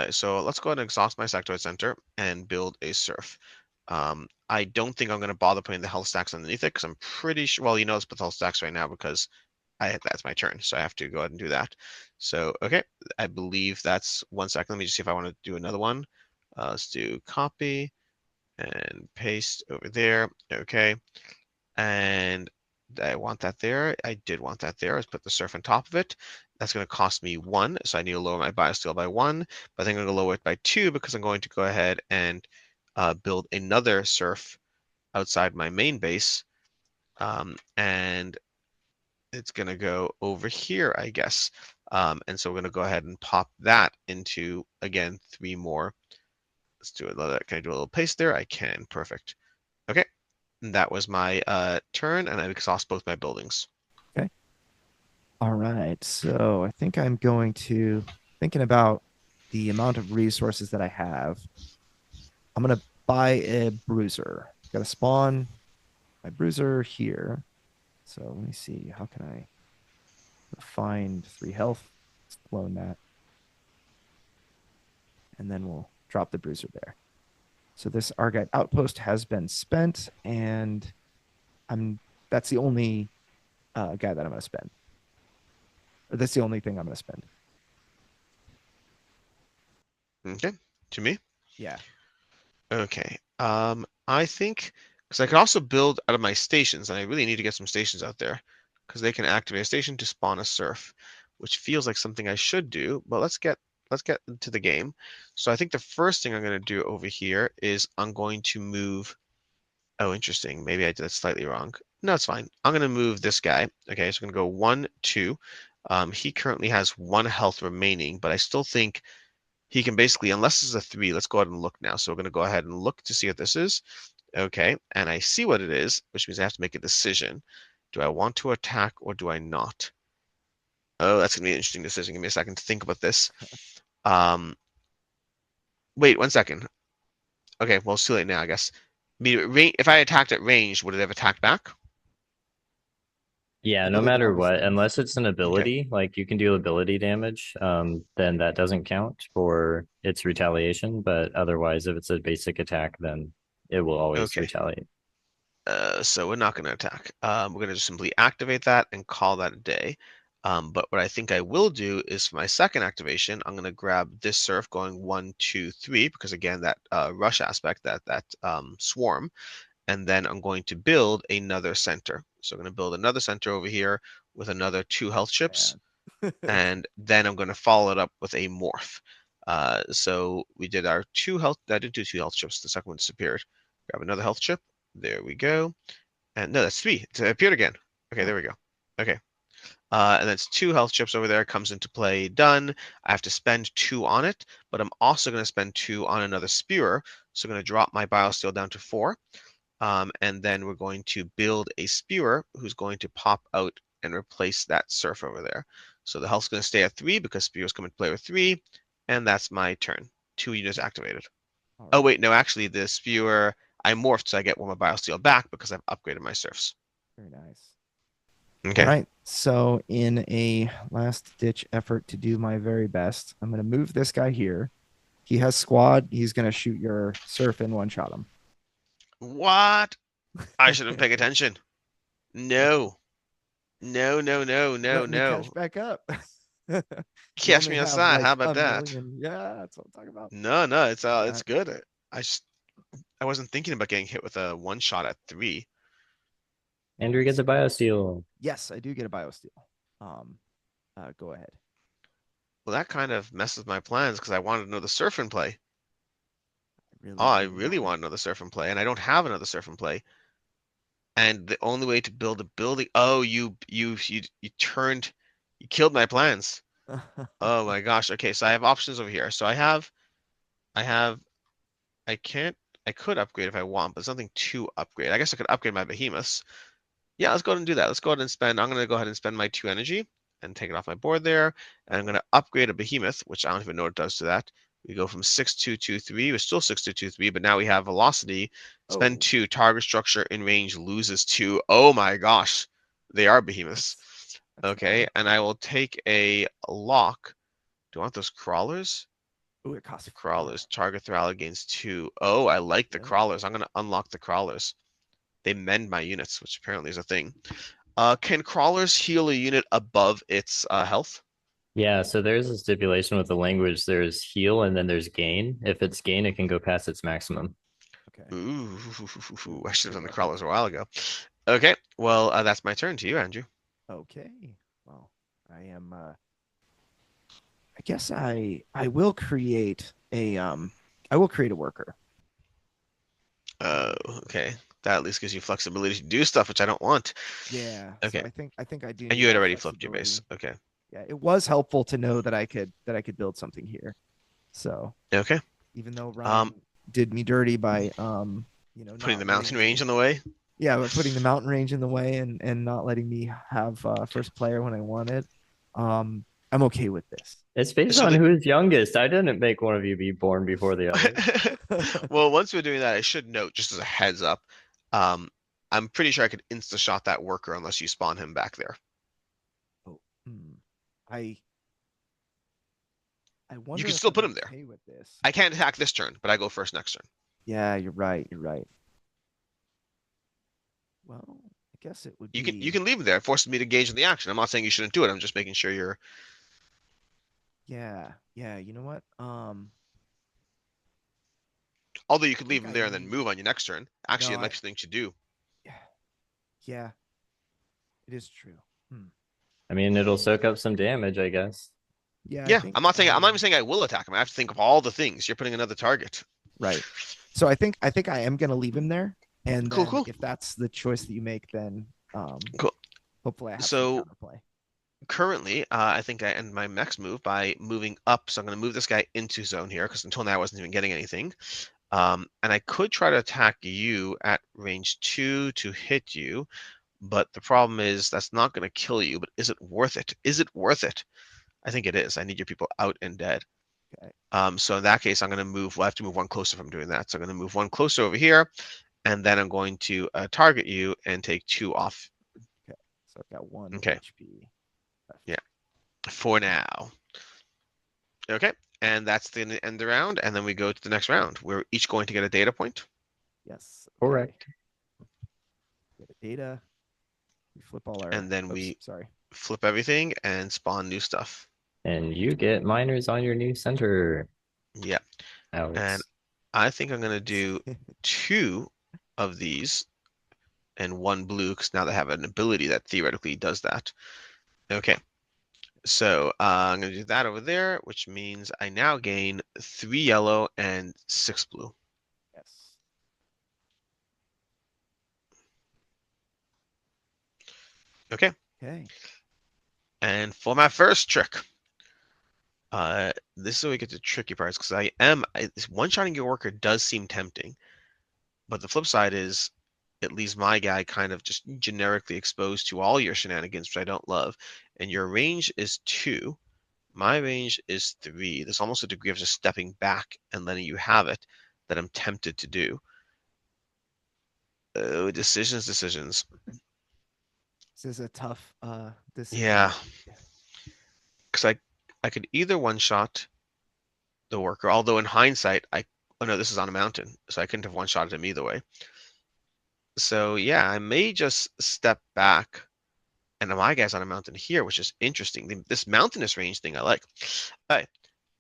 So let's go ahead and exhaust my sectoid center and build a surf. I don't think I'm going to bother putting the health stacks underneath it because I'm pretty sure. Well, let's put the health stacks right now because that's my turn, so I have to go ahead and do that. So okay, I believe that's 1 second. Let me just see if I want to do another one. Let's do copy and paste over there. Okay, and I want that there. I did want that there. Let's put the surf on top of it. That's going to cost me 1, so I need to lower my biosteel by 1. But I think I'm going to lower it by 2 because I'm going to go ahead and build another surf outside my main base. And it's going to go over here, I guess. And so we're going to go ahead and pop that into, again, 3 more. Let's do it. Can I do a little paste there? I can. Perfect. Okay. And that was my turn, and I exhaust both my buildings. Okay. All right. So I think I'm going to thinking about the amount of resources that I have. I'm gonna buy a bruiser. Got to spawn my bruiser here. So let me see. How can I find 3 health? Let's clone that, and then we'll drop the bruiser there. So this Argite outpost has been spent, and that's the only guy that I'm gonna spend. Or that's the only thing I'm gonna spend. Okay. To me? Yeah. Okay. I think because I could also build out of my stations, and I really need to get some stations out there because they can activate a station to spawn a surf, which feels like something I should do. But let's get into the game. So I think the first thing I'm going to do over here is I'm going to move. Oh, interesting. Maybe I did that slightly wrong. No, it's fine. I'm going to move this guy. Okay, so I'm going to go 1, 2. He currently has 1 health remaining, but I still think he can basically, unless it's a 3, let's go ahead and look now. So we're going to go ahead and look to see what this is. Okay, and I see what it is, which means I have to make a decision. Do I want to attack or do I not? Oh, that's going to be an interesting decision. Give me a second to think about this. Um, Wait 1 second. Okay, well, it's too late now, I guess. If I attacked at range, would it have attacked back? Yeah, I no believe it matter always what, does. unless it's an Okay, ability, like you can do ability damage, then that doesn't count for its retaliation. But otherwise, if it's a basic attack, then it will always okay. retaliate. So we're not going to attack. We're going to just simply activate that and call that a day. But what I think I will do is for my second activation, I'm going to grab this surf going 1, 2, 3, because again, that rush aspect, that swarm, and then I'm going to build another center. So I'm going to build another center over here with another 2 health chips, Man. and then I'm going to follow it up with a morph. So we did our 2 health. I did do 2 health chips. The second one disappeared. Grab another health chip. There we go. And no, that's 3. It appeared again. Okay, Oh, there we go. Okay. And that's 2 health chips over there. Comes into play. Done. I have to spend 2 on it, but I'm also going to spend 2 on another spewer. So I'm going to drop my biosteel down to 4. And then we're going to build a spewer who's going to pop out and replace that surf over there. So the health's going to stay at 3 because spewers come into play with 3. And that's my turn. 2 units activated. all Oh, right. wait, no, actually, the spewer, I morphed so I get one of my biosteel back because I've upgraded my surfs. Very nice. All Okay. right. So, in a last ditch effort to do my very best, I'm going to move this guy here. He has squad. He's going to shoot your surf and one shot him. What? I should have been paying attention. No. No, no, no, no, Letting you catch no. back up. You Catch only me have outside. How like about a that? million. Yeah, that's what I'm talking about. No, no, All it's right. good. I wasn't thinking about getting hit with a 1 shot at 3. All Andrew right. gets a So, biosteel. yes, I do get a biosteel. Go ahead. Well, that kind of messes my plans because I wanted to know the surf and play. I Oh, really I do really want it. want another surf and play, and I don't have another surf and play. And the only way to build a building, oh, you turned, you killed my plans. Oh my gosh. Okay, so I have options over here. So I have, I can't, I could upgrade if I want, but there's nothing to upgrade. I guess I could upgrade my behemoths. Yeah, let's go ahead and do that. Let's go ahead and spend, I'm going to go ahead and spend my 2 energy and take it off my board there. And I'm going to upgrade a behemoth, which I don't even know what it does to that. We go from 6223, we're still 6223, but now we have velocity. Spend Oh, 2, target structure in range loses 2. Oh my gosh, they are behemoths. that's Okay, annoying. and I will take a lock. Do I want those crawlers? Oh, it costs The 4. crawlers. Target Thrall gains 2. Oh, I like the Yep. crawlers. I'm going to unlock the crawlers. They mend my units, which apparently is a thing. Can crawlers heal a unit above its health? Yeah, so there's a stipulation with the language. There's heal and then there's gain. If it's gain, it can go past its maximum. Okay. Ooh, I should have Good done the luck with crawlers a that. while ago. Okay, well, that's my turn to you, Andrew. Okay. Well, I am. I guess I will create a I will create a worker. Uh, okay, that at least gives you flexibility to do stuff, which I don't want. Yeah. So Okay, I think I do and need you had that already flipped your base. flexibility. Okay, Yeah, it was helpful to know that I could build something here. So okay. even though Um, Ryan did me dirty by putting the not letting mountain range me, in the way. yeah, but putting the mountain range in the way and not letting me have first player when I wanted, I'm okay with this. It's based So on the who's youngest. I didn't make one of you be born before the other. well, once we're doing that, I should note, just as a heads up, um, I'm pretty sure I could insta shot that worker unless you spawn him back there. Oh, I I You wonder can if still I'm put him there. okay with this. I can't attack this turn, but I go first next turn. Yeah, you're right. You're right. Well, I guess it would You be. can leave him there. It forces me to engage in the action. I'm not saying you shouldn't do it. I'm just making sure you're. Yeah, yeah. You know what? Although you I could leave think him I there and then need. move on your next turn. No, Actually, a nice thing to do. yeah, it is true. I mean, it'll soak up some damage, I guess. Yeah, I Yeah, think. I'm not even saying I will attack him. I have to think of all the things. You're putting another target. Right. So I think I am gonna leave him there, and Cool, then cool, if that's the choice that you make, then cool. hopefully I have some So counterplay. currently, I think I end my next move by moving up. So I'm going to move this guy into zone here because until now I wasn't even getting anything. And I could try to attack you at range 2 to hit you, but the problem is that's not going to kill you. But is it worth it? Is it worth it? I think it is. I need your people out and dead. Okay. So in that case, I'm going to move. Well, I have to move one closer if I'm doing that. So I'm going to move one closer over here, and then I'm going to target you and take 2 off. Okay. So I've got one Okay. HP left. Yeah. For now. Okay. And that's the end of the round. And then we go to the next round. We're each going to get a data point. Yes. Okay. Correct. Get a data. We flip all our. And then Oops. we Sorry. flip everything and spawn new stuff. And you get miners on your new center, Yeah. And Alex. I think I'm going to do 2 of these and 1 blue because now they have an ability that theoretically does that. Okay. So I'm going to do that over there, which means I now gain 3 yellow and 6 blue. Yes. Okay. Okay. And for my first trick, this is where we get to tricky parts because one-shotting your worker does seem tempting, but the flip side is it leaves my guy kind of just generically exposed to all your shenanigans, which I don't love. And your range is 2. My range is 3. There's almost a degree of just stepping back and letting you have it that I'm tempted to do. Decisions. This is a tough decision. Yeah, because I could either one-shot the worker, although in hindsight, oh no, this is on a mountain, so I couldn't have one-shotted him either way. So yeah, I may just step back, and my guy's on a mountain here, which is interesting. This mountainous range thing I like. All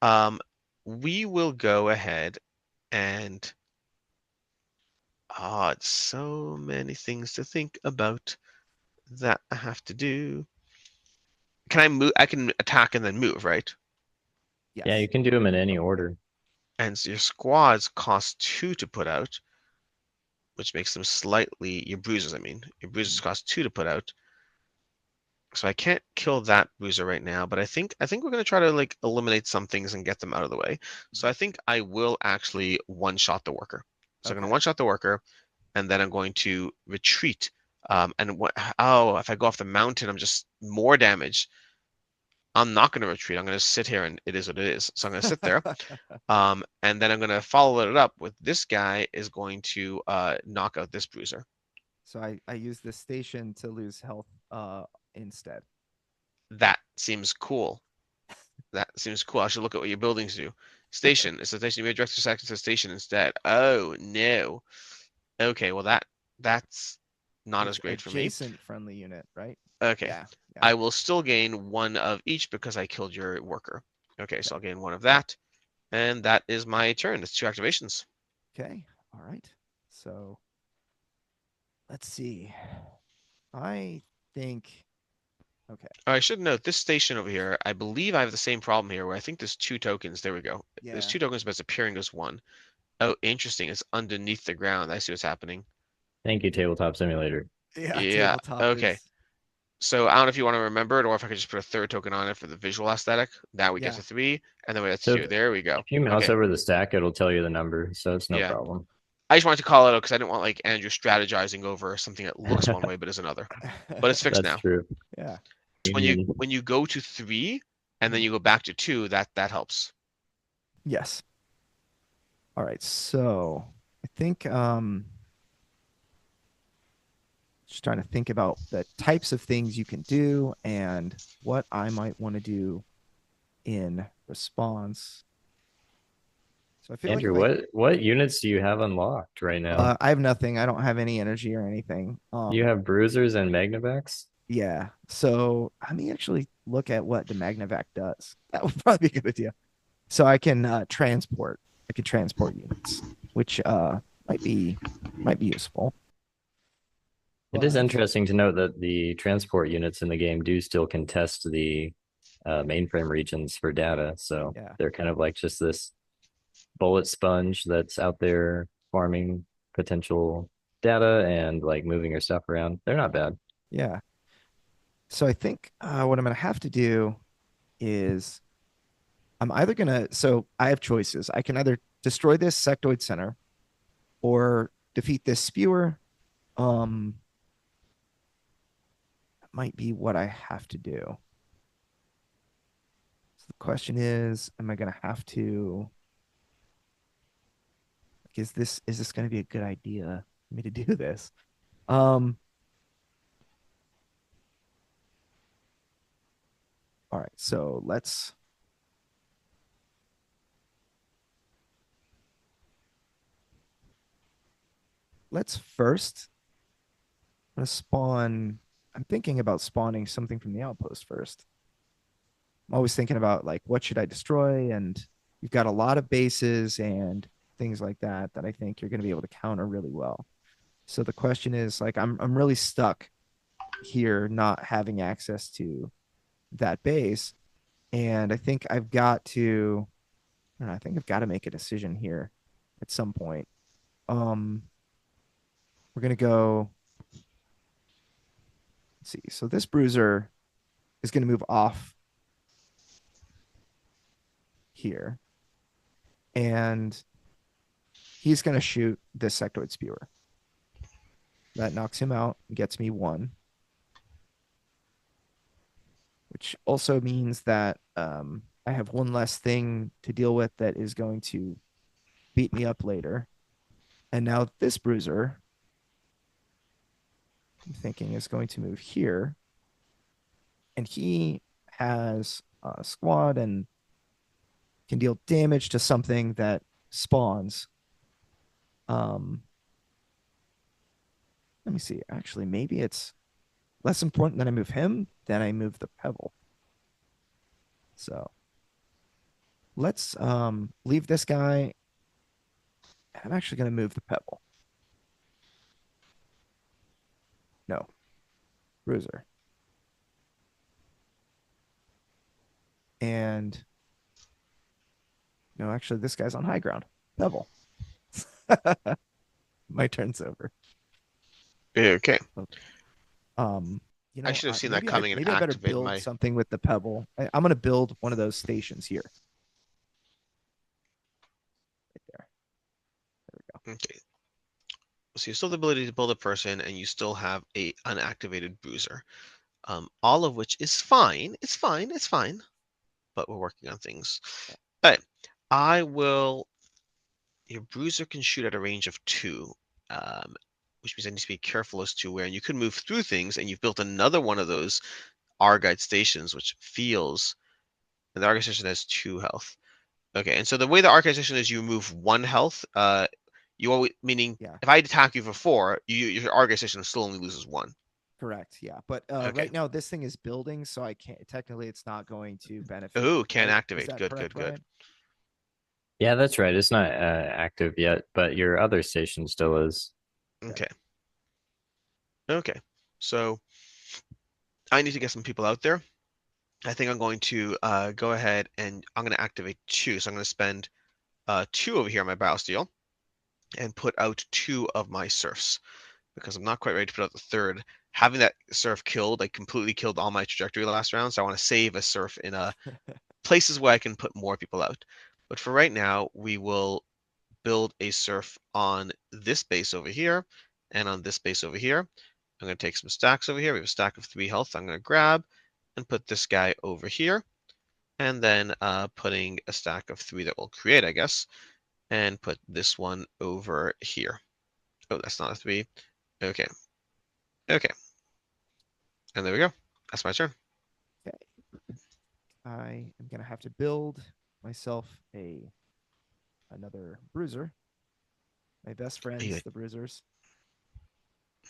right, we will go ahead and it's so many things to think about that I have to do. Can I move? I can attack and then move, right? Yeah, Yes. you can do them in any order. And so your squads cost 2 to put out, which makes them slightly, your bruisers, I mean. Your bruisers cost 2 to put out. So I can't kill that bruiser right now, but I think we're gonna try to like eliminate some things and get them out of the way. So I think I will actually one-shot the worker. So I'm gonna Okay. one-shot the worker, and then I'm going to retreat. And what? Oh, if I go off the mountain, I'm just more damage. I'm not going to retreat. I'm going to sit here, and it is what it is. So I'm going to sit there, and then I'm going to follow it up with this guy is going to knock out this bruiser. So I use this station to lose health instead. That seems cool. That seems cool. I should look at what your buildings do. Station. It's a station. You may direct your access to station instead. Oh no. Okay. Well, that's not as Is great for me. adjacent friendly unit, right? Okay. Yeah. Yeah. I will still gain one of each because I killed your worker. Okay, so I'll gain one of that. And that is my turn. It's 2 activations. Okay. All right. So let's see. I think. Okay. I should note this station over here, I believe I have the same problem here where I think there's 2 tokens. There we go. There's Yeah. 2 tokens, but it's appearing as one. Oh, interesting. It's underneath the ground. I see what's happening. Thank you, Tabletop Simulator. Yeah. Yeah, Tabletop okay. is. So I don't know if you want to remember it or if I could just put a 3rd token on it for the visual aesthetic. Now we get Yeah. to 3, and then we get to So 2. There we go. if you mouse Okay, over the stack, it'll tell you the number, so it's no yeah. problem. I just wanted to call it out because I didn't want like Andrew strategizing over something that looks one way but is another. But it's fixed That's now. true. Yeah. So when you go to 3 and then you go back to 2, that helps. Yes. All right. So I think just trying to think about the types of things you can do and what I might want to do in response. So I feel Andrew, like what units do you have unlocked right now? I have nothing. I don't have any energy or anything. You have bruisers and magnavacs? Yeah. So let me actually look at what the Magnavac does. That would probably be a good idea. So I can transport. I could transport units, which might be useful. It is But interesting to note that the transport units in the game do still contest the mainframe regions for data. So yeah, they're kind of like just this bullet sponge that's out there farming potential data and like moving your stuff around. They're not bad. yeah. So I think what I'm gonna have to do is I'm either gonna. So I have choices. I can either destroy this sectoid center or defeat this spewer. Um, might be what I have to do. So the question is, am I gonna have to? Like, is this gonna be a good idea for me to do this? Um, all right. So let's first. I'm gonna spawn. I'm thinking about spawning something from the outpost first. I'm always thinking about like what should I destroy, and you've got a lot of bases and things like that that I think you're going to be able to counter really well. So the question is like I'm really stuck here not having access to that base, and I think I've got to. I don't know, I think I've got to make a decision here at some point. Um, we're gonna go. Let's see. So this bruiser is going to move off here, and he's going to shoot this sectoid spewer. That knocks him out and gets me 1, which also means that I have one less thing to deal with that is going to beat me up later. And now this bruiser, I'm thinking, is going to move here. And he has a squad and can deal damage to something that spawns. Let me see. Actually, maybe it's less important that I move him than I move the pebble. So let's leave this guy. I'm actually going to move the pebble. No, bruiser. And no, actually, this guy's on high ground. Pebble. My turn's over. Okay. Um, you I know, should have seen that maybe I coming and maybe I better activated build my. something with the pebble. I'm going to build one of those stations here, right there. There we go. Okay. So you still have the ability to build a person, and you still have a unactivated bruiser. All of which is fine. It's fine. It's fine. But we're working on things. But I will. Your bruiser can shoot at a range of 2, which means I need to be careful as to where. And you could move through things, and you've built another one of those Argite stations, which feels. And the Argite station has 2 health. Okay, and so the way the Argite station is, you move 1 health. You always meaning Yeah, if I attack you for 4, your Argus station still only loses 1. correct. Yeah, but Okay. right now this thing is building, so I can't. Technically, it's not going to benefit Ooh, me, can't right? Is activate. that Good, correct, good, good. Ryan? Yeah, that's right. It's not active yet, but your other station still is. Okay. Okay. Okay. So I need to get some people out there. I think I'm going to go ahead and I'm going to activate 2. So I'm going to spend 2 over here on my Biosteel and put out 2 of my Serfs because I'm not quite ready to put out the third. Having that Serf killed, like completely killed all my trajectory last round. So I want to save a Serf in places where I can put more people out. But for right now, we will build a Serf on this base over here and on this base over here. I'm going to take some stacks over here. We have a stack of 3 health I'm going to grab and put this guy over here. And then putting a stack of 3 that we'll create, I guess, and put this one over here. Oh, that's not a 3. Okay. Okay. And there we go. That's my turn. Okay. I am gonna have to build myself another bruiser. My best friends, Good. the bruisers,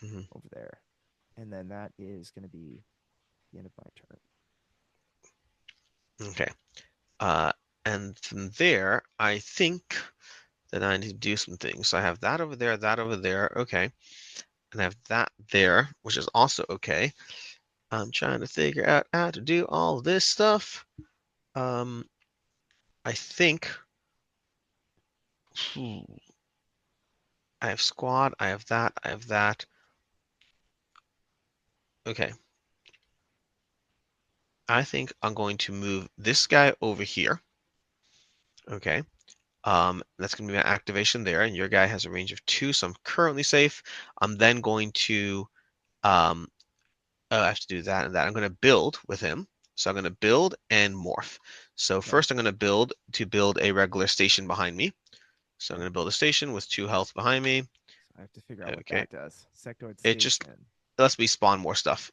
Mhm. over there, and then that is gonna be the end of my turn. Okay. Uh, and from there, I think that I need to do some things. So I have that over there, that over there. Okay. And I have that there, which is also okay. I'm trying to figure out how to do all this stuff. Um, I think I have squad, I have that, I have that. Okay. I think I'm going to move this guy over here. Okay. That's going to be my activation there, and your guy has a range of 2, so I'm currently safe. I'm then going to um, I have to do that and that. I'm going to build with him. So I'm going to build and morph. So Okay. first I'm going to build a regular station behind me. So I'm Okay. going to build a station with 2 health behind me. So I have to figure out what Okay. that does. Sectoid It just station. lets me spawn more stuff.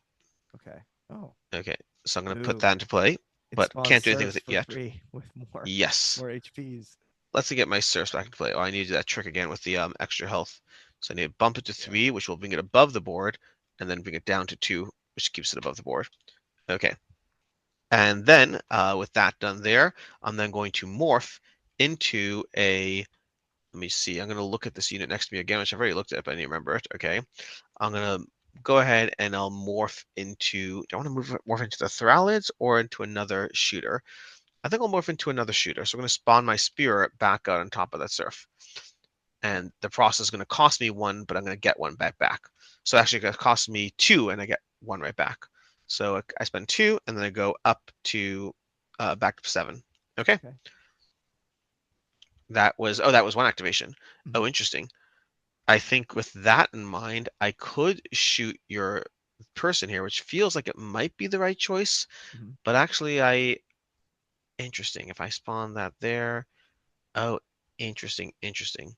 Okay. Oh, Okay. So I'm going to put ooh. that into play, It but spawns can't do anything with serfs it for yet. 3 with Yes. more HPs. Let's get my Surfs back into play. Oh, I need to do that trick again with the extra health. So I need to bump it to Yeah. 3, which will bring it above the board, and then bring it down to 2, which keeps it above the board. Okay. And then with that done there, I'm then going to morph into a, let me see, I'm going to look at this unit next to me again, which I've already looked at, but I need to remember it. Okay. I'm going to go ahead and I'll morph into, do I want to morph into the Thralids or into another shooter? I think I'll morph into another shooter. So I'm going to spawn my Spirit back out on top of that Surf. Okay. And the process is going to cost me 1, but I'm going to get 1 back. So actually, it's going to cost me 2, and I get 1 right back. So I spend 2, and then I go up to back to 7. Okay, Okay. that was 1 activation. Mhm. Oh, interesting. I think with that in mind, I could shoot your person here, which feels like it might be the right choice, Mhm. but actually, interesting. If I spawn that there, oh, interesting, interesting.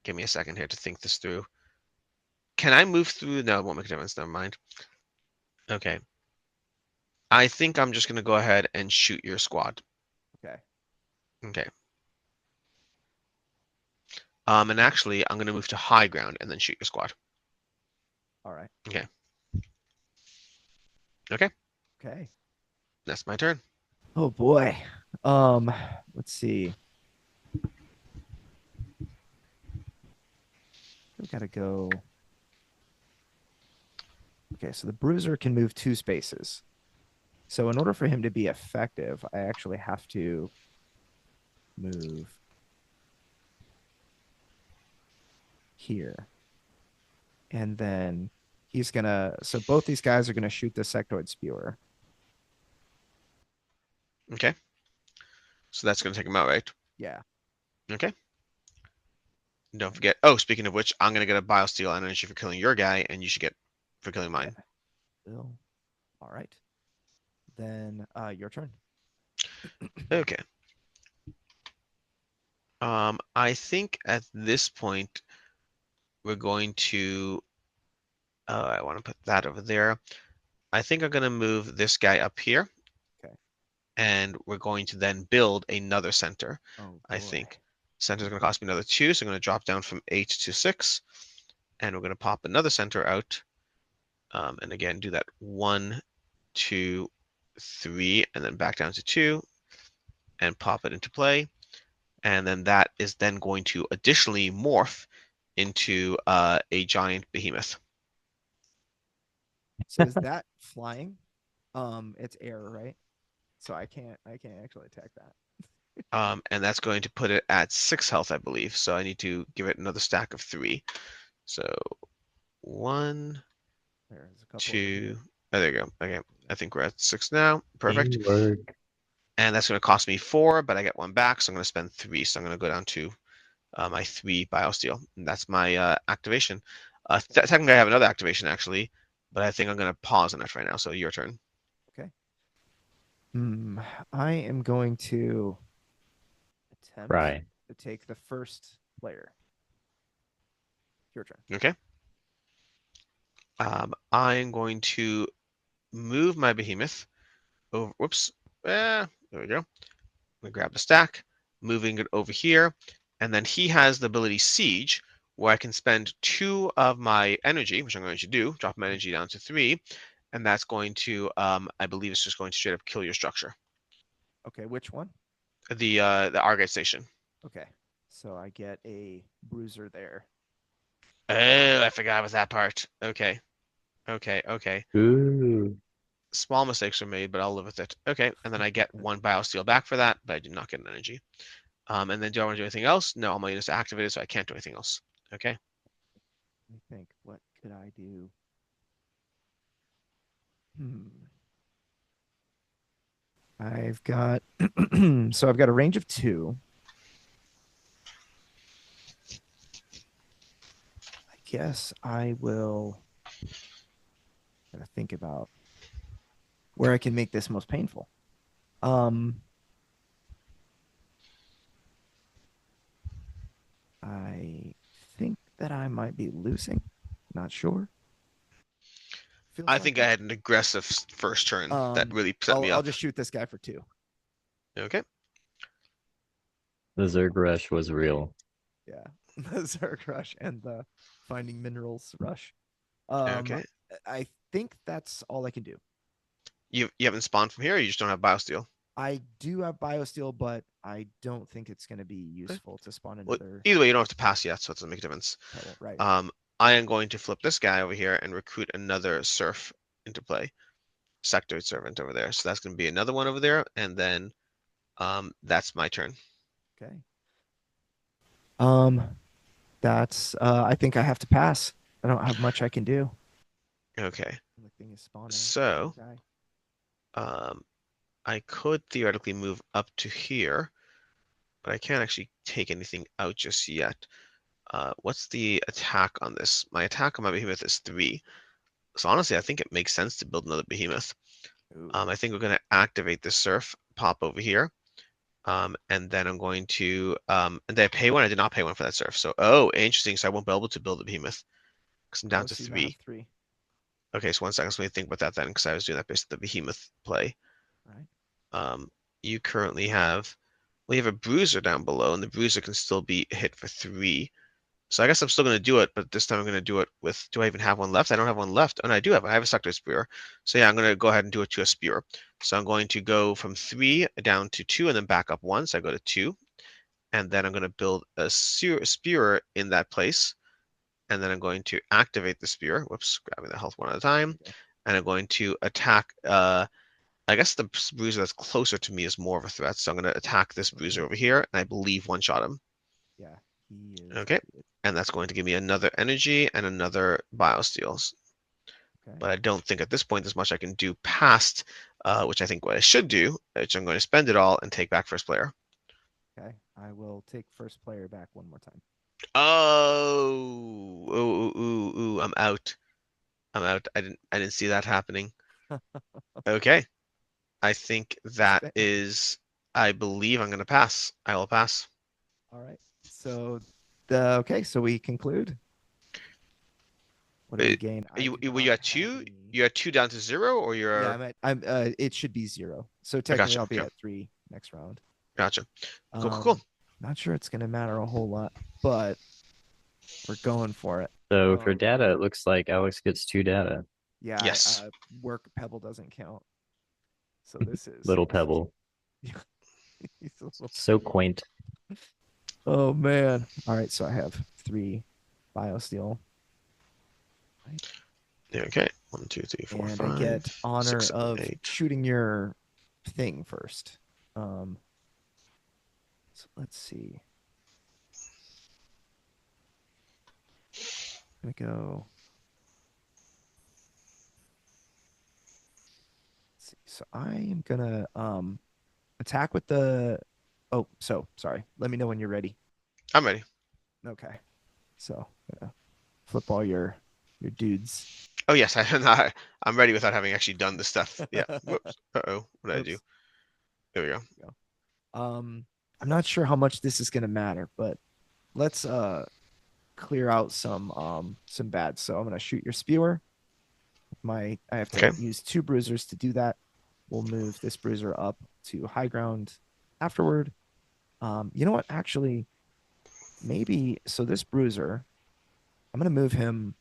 Give me a second here to think this through. Can I move through? No, it won't make a difference. Never mind. Okay. I think I'm just going to go ahead and shoot your squad. Okay. Okay. And actually, I'm going to move to high ground and then shoot your squad. All right. Okay. Okay. Okay. That's my turn. Oh boy. Um, let's see. We gotta go. Okay, so the bruiser can move 2 spaces. So in order for him to be effective, I actually have to move here. And then he's gonna, so both these guys are gonna shoot the sectoid spewer. Okay. So that's going to take him out, right? Yeah. Okay. Don't Okay. forget. Oh, speaking of which, I'm going to get a biosteel energy for killing your guy, and you should get for killing Okay. mine. Bill. All right. Then your turn. Okay. I think at this point we're going to. I want to put that over there. I think I'm going to move this guy up here, Okay. and we're going to then build another center. Oh I boy. think. Center is going to cost me another 2, so I'm going to drop down from 8 to 6. And we're going to pop another center out. And again, do that 1, 2, 3, and then back down to 2, and pop it into play. And then that is then going to additionally morph into a giant behemoth. So is that flying? It's air, right? So I can't actually attack that. And that's going to put it at 6 health, I believe. So I need to give it another stack of 3. So 1, There's a couple 2. Oh, there you go. Okay, I think we're at 6 now. Perfect. Teamwork. And that's going to cost me 4, but I get 1 back, so I'm going to spend 3. So I'm going to go down to my 3 biosteel. And that's my activation. Technically, I have another activation actually, but I think I'm going to pause on that right now. So your turn. Okay. I am going to attempt Right. to take the first player. Your turn. Okay. I'm going to move my behemoth over. Whoops. There we go. I'm gonna grab the stack, moving it over here, and then he has the ability Siege, where I can spend 2 of my energy, which I'm going to do, drop my energy down to 3, and that's going to, I believe it's just going to straight up kill your structure. Okay, which one? The Argite station. Okay, so I get a bruiser there. Oh, I forgot about that part. Okay. Okay. Ooh. Small mistakes were made, but I'll live with it. Okay, and then I get 1 biosteel back for that, but I do not get an energy. And then do I want to do anything else? No, all my units are activated, so I can't do anything else. Okay. Let me think. What could I do? I've got so I've got a range of 2. I guess I will gotta think about where I can make this most painful. I think that I might be losing. Not sure. Feels I like think it. I had an aggressive first turn that really set me I'll up. just shoot this guy for 2. Okay. The Zerg rush was real. Yeah, the Zerg rush and the finding minerals rush. Um, Okay. I think that's all I can do. You haven't spawned from here, or you just don't have biosteel? I do have biosteel, but I don't think it's going to be Okay. useful to spawn Well, another either way, you don't have to pass yet, so it doesn't make a difference. pebble. Right. I am going to flip this guy over here and recruit another serf into play. Sector servant over there. So that's going to be another one over there, and then that's my turn. Okay. That's I think I have to pass. I don't have much I can do. Okay. The thing is spawning. So, Okay. I could theoretically move up to here, but I can't actually take anything out just yet. What's the attack on this? My attack on my behemoth is 3. So honestly, I think it makes sense to build another behemoth. I think we're going to activate this surf, pop over here. And then I'm going to, and did I pay 1? I did not pay 1 for that surf. So, oh, interesting. So I won't be able to build a behemoth because I'm down to So you now have 3. 3. Okay, so 1 second. So let me think about that then, because I was doing that based on the behemoth play. Right. You currently have, well, you have a bruiser down below, and the bruiser can still be hit for 3. So I guess I'm still going to do it, but this time I'm going to do it with, do I even have 1 left? I don't have 1 left. Oh, no, I do have. I have a sector spear. So yeah, I'm going to go ahead and do it to a spear. So I'm going to go from 3 down to 2 and then back up 1. So I go to 2. And then I'm going to build a spear in that place. And then I'm going to activate the spear. Whoops, grabbing the health one at a time. Okay. And I'm going to attack, I guess the bruiser that's closer to me is more of a threat. So I'm going to attack this bruiser over here, and I believe one-shot him. Yeah, he is. Okay. And that's going to give me another energy and another biosteels. Okay. But I don't think at this point there's much I can do past, which I think what I should do, which I'm going to spend it all and take back first player. Okay. I will take first player back one more time. Oh, ooh, I'm out. I'm out. I didn't see that happening. Okay. I think that is, I believe I'm going to pass. I will pass. All right. So okay, so we conclude. What do we gain? Were you at 2? You're at 2 down to 0, or you're? Yeah, I'm it should be 0. So I technically gotcha. I'll be Okay. at 3 next round. Gotcha. Cool. Not sure it's gonna matter a whole lot, but we're going for it. So for Um, data, it looks like Alex gets two data. yeah, Yes. work pebble doesn't count. So this is Little pebble. he's a little. So quaint. Oh man. All right, so I have 3 biosteel, right? Okay. One, two, three, four, And I five, get honor six, seven, of eight. shooting your thing first. Um, so let's see. I'm gonna go. Let's see. So I am gonna attack with the. Oh, so sorry. Let me know when you're ready. I'm ready. Okay. So flip all your dudes. Oh yes, I'm ready without having actually done the stuff. Yeah. Whoops. Uh-oh. What did I do? Oops. There we go. I'm not sure how much this is gonna matter, but let's clear out some bad. So I'm gonna shoot your spewer. I have Okay. to use 2 bruisers to do that. We'll move this bruiser up to high ground afterward. You know what? Actually, maybe so this bruiser, I'm gonna move him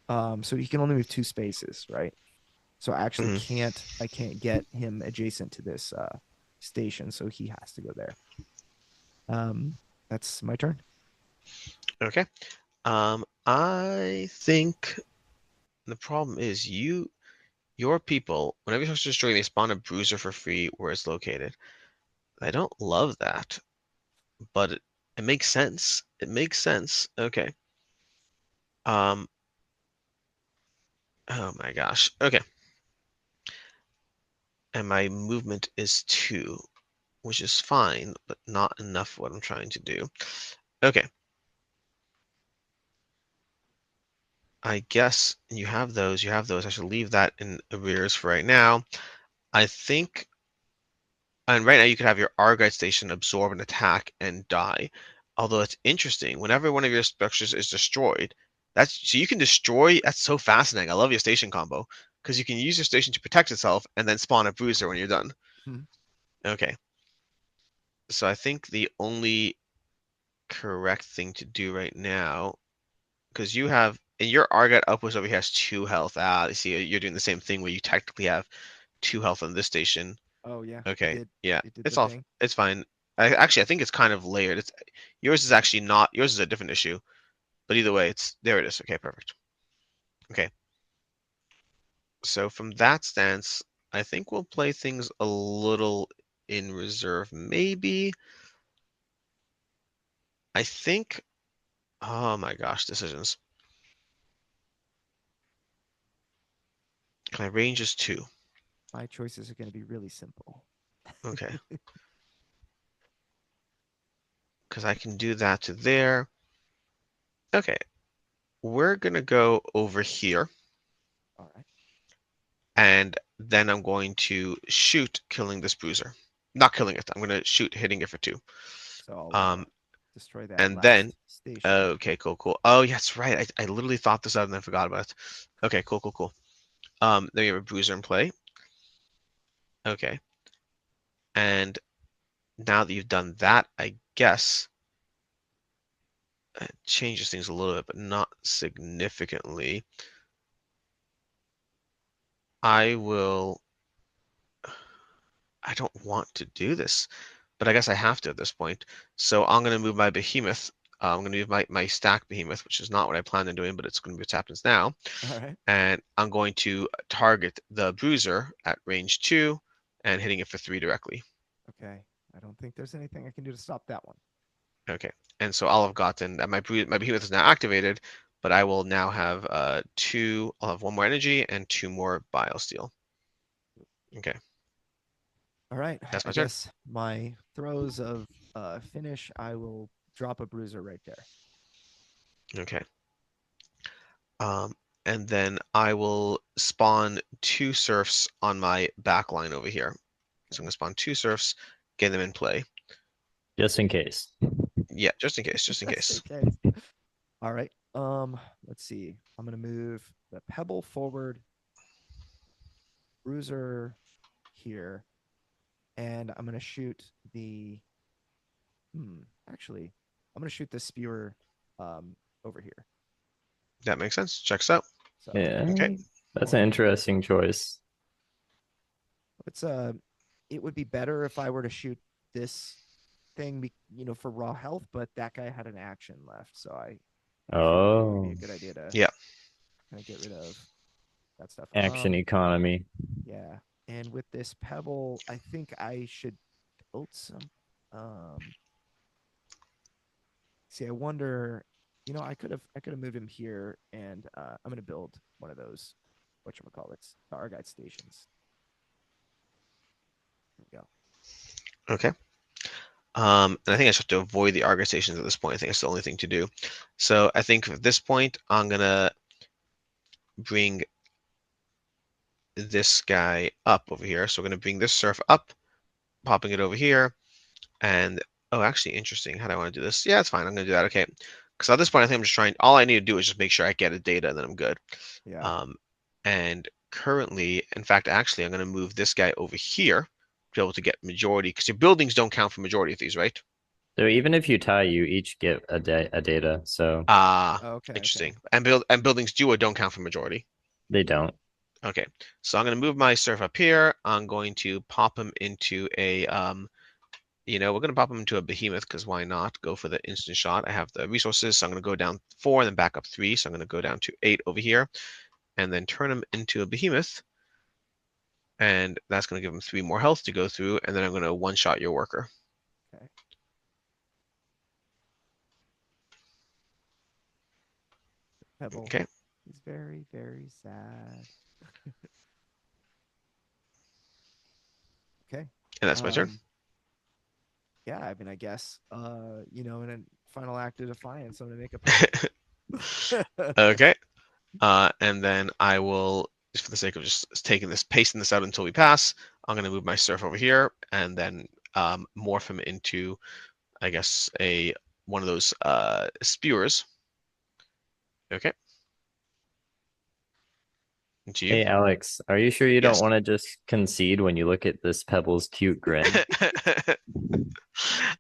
so he can only move 2 spaces, right? So Hmm. I can't get him adjacent to this station, so he has to go there. That's my turn. Okay. I think the problem is your people, whenever you start destroying, they spawn a bruiser for free where it's located. I don't love that, but it makes sense. It makes sense. Okay. Um, oh my gosh. Okay. And my movement is 2, which is fine, but not enough for what I'm trying to do. Okay. I guess you have those. You have those. I should leave that in arrears for right now. I think, and right now you could have your Argite station absorb an attack and die. Although it's interesting, whenever one of your structures is destroyed, that's so you can destroy. That's so fascinating. I love your station combo because you can use your station to protect itself and then spawn a bruiser when you're done. Hmm. Okay, so I think the only correct thing to do right now, because you have and your Argite outpost over here has 2 health. Ah, you see, you're doing the same thing where you technically have 2 health on this station. Oh yeah, Okay, yeah, it did it's the all thing. it's fine. I think it's kind of layered. It's yours is actually not yours is a different issue, but either way, it's there. It is. Okay, perfect. Okay, so from that stance, I think we'll play things a little in reserve. Maybe I think. Oh my gosh, decisions. My range is 2. My choices are going to be really simple. Okay, because I can do that to there. Okay, we're gonna go over here, All right. and then I'm going to shoot, killing this bruiser. Not killing it. I'm gonna shoot, hitting it for 2. So I'll Um, destroy that and then last station. okay, cool, cool. Oh, yeah, that's right. I literally thought this out and then forgot about it. Okay, cool, cool, cool. Then we have a bruiser in play. Okay, and now that you've done that, I guess it changes things a little bit, but not significantly. I will. I don't want to do this, but I guess I have to at this point. So I'm going to move my behemoth. I'm going to move my stack behemoth, which is not what I planned on doing, but it's going to be what happens now. All right. And I'm going to target the bruiser at range 2 and hitting it for 3 directly. Okay. I don't think there's anything I can do to stop that one. Okay. And so I'll have gotten my behemoth is now activated, but I will now have 2. I'll have 1 more energy and 2 more biosteel. Okay, All right. that's I my turn. guess my throws of finish, I will drop a bruiser right there. Okay. Um, and then I will spawn 2 serfs on my back line over here. So I'm Okay. gonna spawn 2 serfs, get them in play. Just in case. Yeah, just in case, just in Just in case. case. All right. Let's see. I'm gonna move the pebble forward, bruiser here, and I'm gonna shoot the Actually, I'm gonna shoot this spewer over here. That makes sense. Checks out. So Yeah, Okay. that's an one. interesting choice. It's it would be better if I were to shoot this thing, for raw health, but that guy had an action left, so I feel like it would be a Oh, good idea to Yeah. kind of get rid of that stuff. action economy. Yeah, and with this pebble, I think I should build some. Um, See, I wonder. I could have moved him here, and I'm gonna build one of those. Whatchamacallits, the Argite stations. There we go. Okay. And I think I just have to avoid the Argus stations at this point. I think it's the only thing to do. So I think at this point, I'm gonna bring this guy up over here. So we're gonna bring this surf up, popping it over here, and oh, actually, interesting. How do I want to do this? Yeah, it's fine. I'm gonna do that. Okay. Because at this point, I think I'm just trying. All I need to do is just make sure I get a data, and then I'm good. Yeah. Um, and currently, in fact, actually, I'm gonna move this guy over here to be able to get majority because your buildings don't count for majority of these, right? So even if you tie, you each get a data. So Ah, Okay. Okay. interesting. And buildings do or don't count for majority. they don't. Okay, so I'm going to move my surf up here. I'm going to pop him into a we're going to pop him into a behemoth because why not? Go for the instant shot. I have the resources, so I'm going to go down 4 and then back up 3. So I'm going to go down to 8 over here and then turn him into a behemoth. And that's going to give him 3 more health to go through. And then I'm going to one-shot your worker. Okay. Pebble. Okay, He's very, very sad. Okay. and that's my turn. Yeah, I mean, I guess, in a final act of defiance, I'm gonna make a pebble. Okay, and then I will, just for the sake of just taking this, pasting this out until we pass, I'm going to move my surf over here and then morph him into, I guess, one of those spewers. Okay. Into you. Hey, Alex, are you sure you don't Yes. want to just concede when you look at this Pebble's cute grin?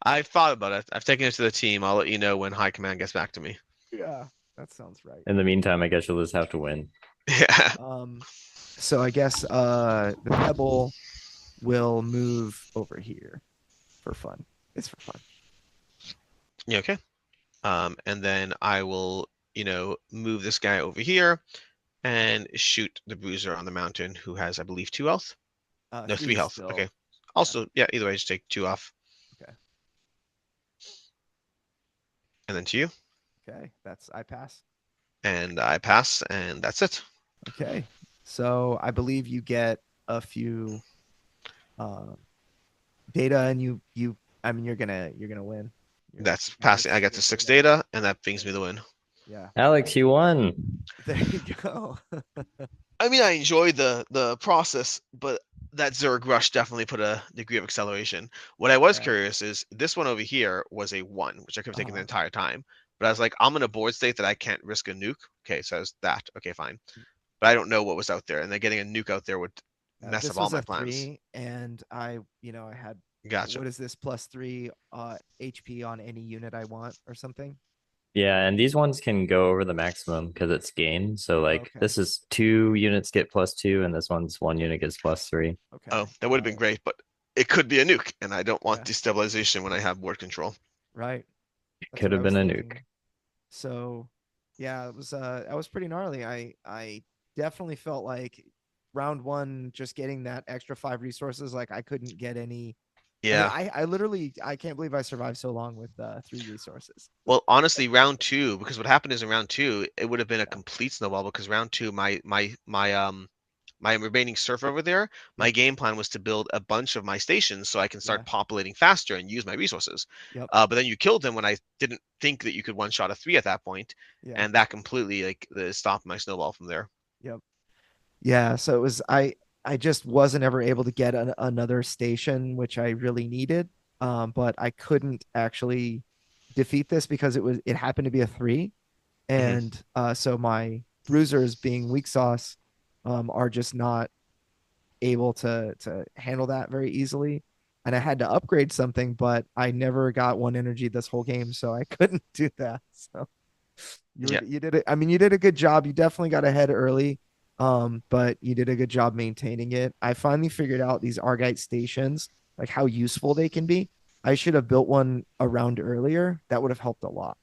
I've thought about it. I've taken it to the team. I'll let you know when High Command gets back to me. Yeah, that sounds right. In the meantime, I guess you'll just have to win. Yeah. So I guess the pebble will move over here for fun. It's for fun. Yeah, okay. And then I will, move this guy over here and shoot the bruiser on the mountain who has, I believe, 2 health. No, 3 health. Still. Okay. Also, yeah, either way, just take 2 off. Okay. And then to you. Okay, I pass. And I pass, and that's it. Okay, so I believe you get a few data, and I mean, you're gonna win. That's passing. I get to 6 data, and that brings me the win. Yeah. Alex, you won. There you go. I mean, I enjoyed the process, but that Zerg rush definitely put a degree of acceleration. What I was curious is this one over here was a 1, which I could have taken the entire time. But I was like, I'm in a board state that I can't risk a nuke. Okay, so it's that. Okay, fine. But I don't know what was out there, and then getting a nuke out there would mess up all my plans. 3, and I had Gotcha. what is this +3 HP on any unit I want or something? Yeah, and these ones can go over the maximum because it's gain. So like Okay. this is 2 units get +2, and this one's 1 unit gets +3. Okay. Oh, that would have been great, but it could be a nuke, and I don't want destabilization when I have board control. Right. It could have been a nuke. So, yeah, it was that was pretty gnarly. I definitely felt like round 1, just getting that extra 5 resources, like I couldn't get any. Yeah. I mean, I literally, I can't believe I survived so long with 3 resources. Well, honestly, round 2, because what happened is in round 2, it would have been a complete snowball because round 2, my remaining surf over there, my game plan was to build a bunch of my stations so I can start populating faster and use my resources. Yep. But then you killed them when I didn't think that you could one-shot a 3 at that point, and that completely stopped my snowball from there. Yep. Yeah, so it was I just wasn't ever able to get another station, which I really needed. But I couldn't actually defeat this because it happened to be a 3, and so my bruisers, being weak sauce, are just not able to handle that very easily. and I had to upgrade something, but I never got one energy this whole game, so I couldn't do that. So Yeah. you did it. I mean, you did a good job. You definitely got ahead early, but you did a good job maintaining it. I finally figured out these Argite stations, like how useful they can be. I should have built one around earlier. That would have helped a lot.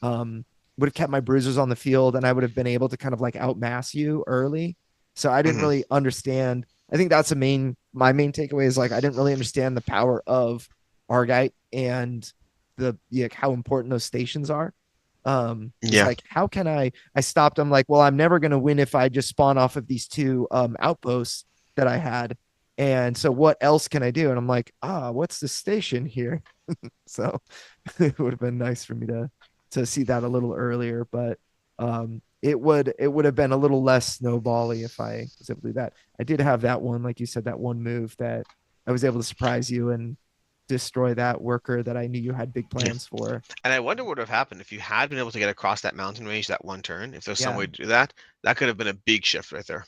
Would have kept my bruisers on the field, and I would have been able to kind of like outmass you early. So I didn't Hmm. really understand. I think that's my main takeaway is like I didn't really understand the power of Argite and how important those stations are. It's Yeah. like how can I stopped. I'm like, well, I'm never gonna win if I just spawn off of these two outposts that I had. And so what else can I do? And I'm like, what's the station here? So it would have been nice for me to see that a little earlier, but it would have been a little less snowbally if I was able to do that. I did have that one, like you said, that one move that I was able to surprise you and destroy that worker that I knew you had big Yeah. plans for. And I wonder what would have happened if you had been able to get across that mountain range that one turn. If there's some Yeah. way to do that, that could have been a big shift right there.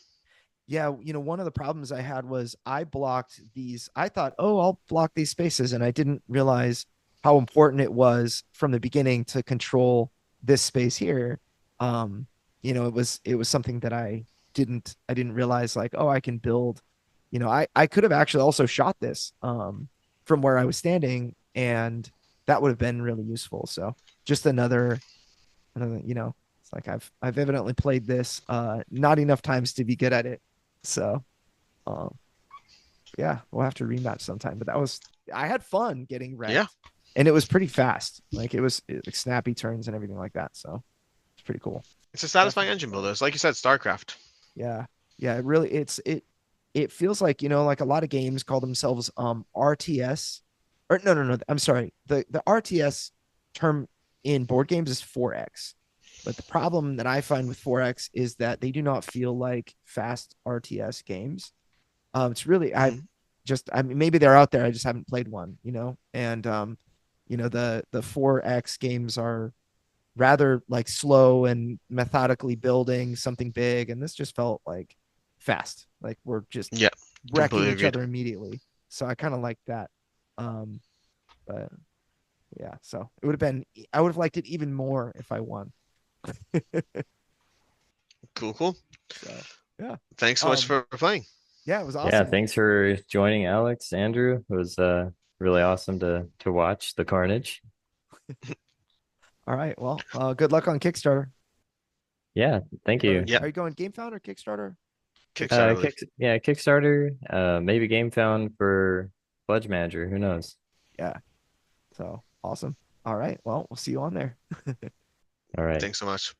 Yeah, one of the problems I had was I blocked these. I thought, oh, I'll block these spaces, and I didn't realize how important it was from the beginning to control this space here. Um, it was something that I didn't realize like, oh, I can build. I could have actually also shot this from where I was standing, and that would have been really useful. So just another, it's like I've evidently played this not enough times to be good at it. So um yeah, we'll have to rematch sometime. But I had fun getting Yeah. wrecked. And it was pretty fast. Like like snappy turns and everything like that. So it's pretty cool. It's a satisfying Definitely engine fun. builder. It's like you said, StarCraft. Yeah. Yeah, it really it feels like, like a lot of games call themselves RTS or no, I'm sorry. The RTS term in board games is 4X. But the problem that I find with 4X is that they do not feel like fast RTS games. It's really Hmm. I mean maybe they're out there. I just haven't played one. And the 4X games are rather like slow and methodically building something big, and this just felt like fast. Like we're just Yeah. wrecking Completely each agreed. other immediately. So I kind of like that. Um, but yeah, so I would have liked it even more if I won. Cool. Cool. So yeah. Thanks so much Um, for playing. yeah, it was Yeah, awesome. thanks for joining, Alex. Andrew. It was really awesome to watch the carnage. All right. Well, good luck on Kickstarter. Yeah, thank Or you. Yeah. are you going GameFound or Kickstarter? Kickstarter, I believe. Kickstarter, maybe Game Found for Pledge Manager. Who knows? Yeah. So awesome. All right. Well, we'll see you on there. All right. Thanks so much.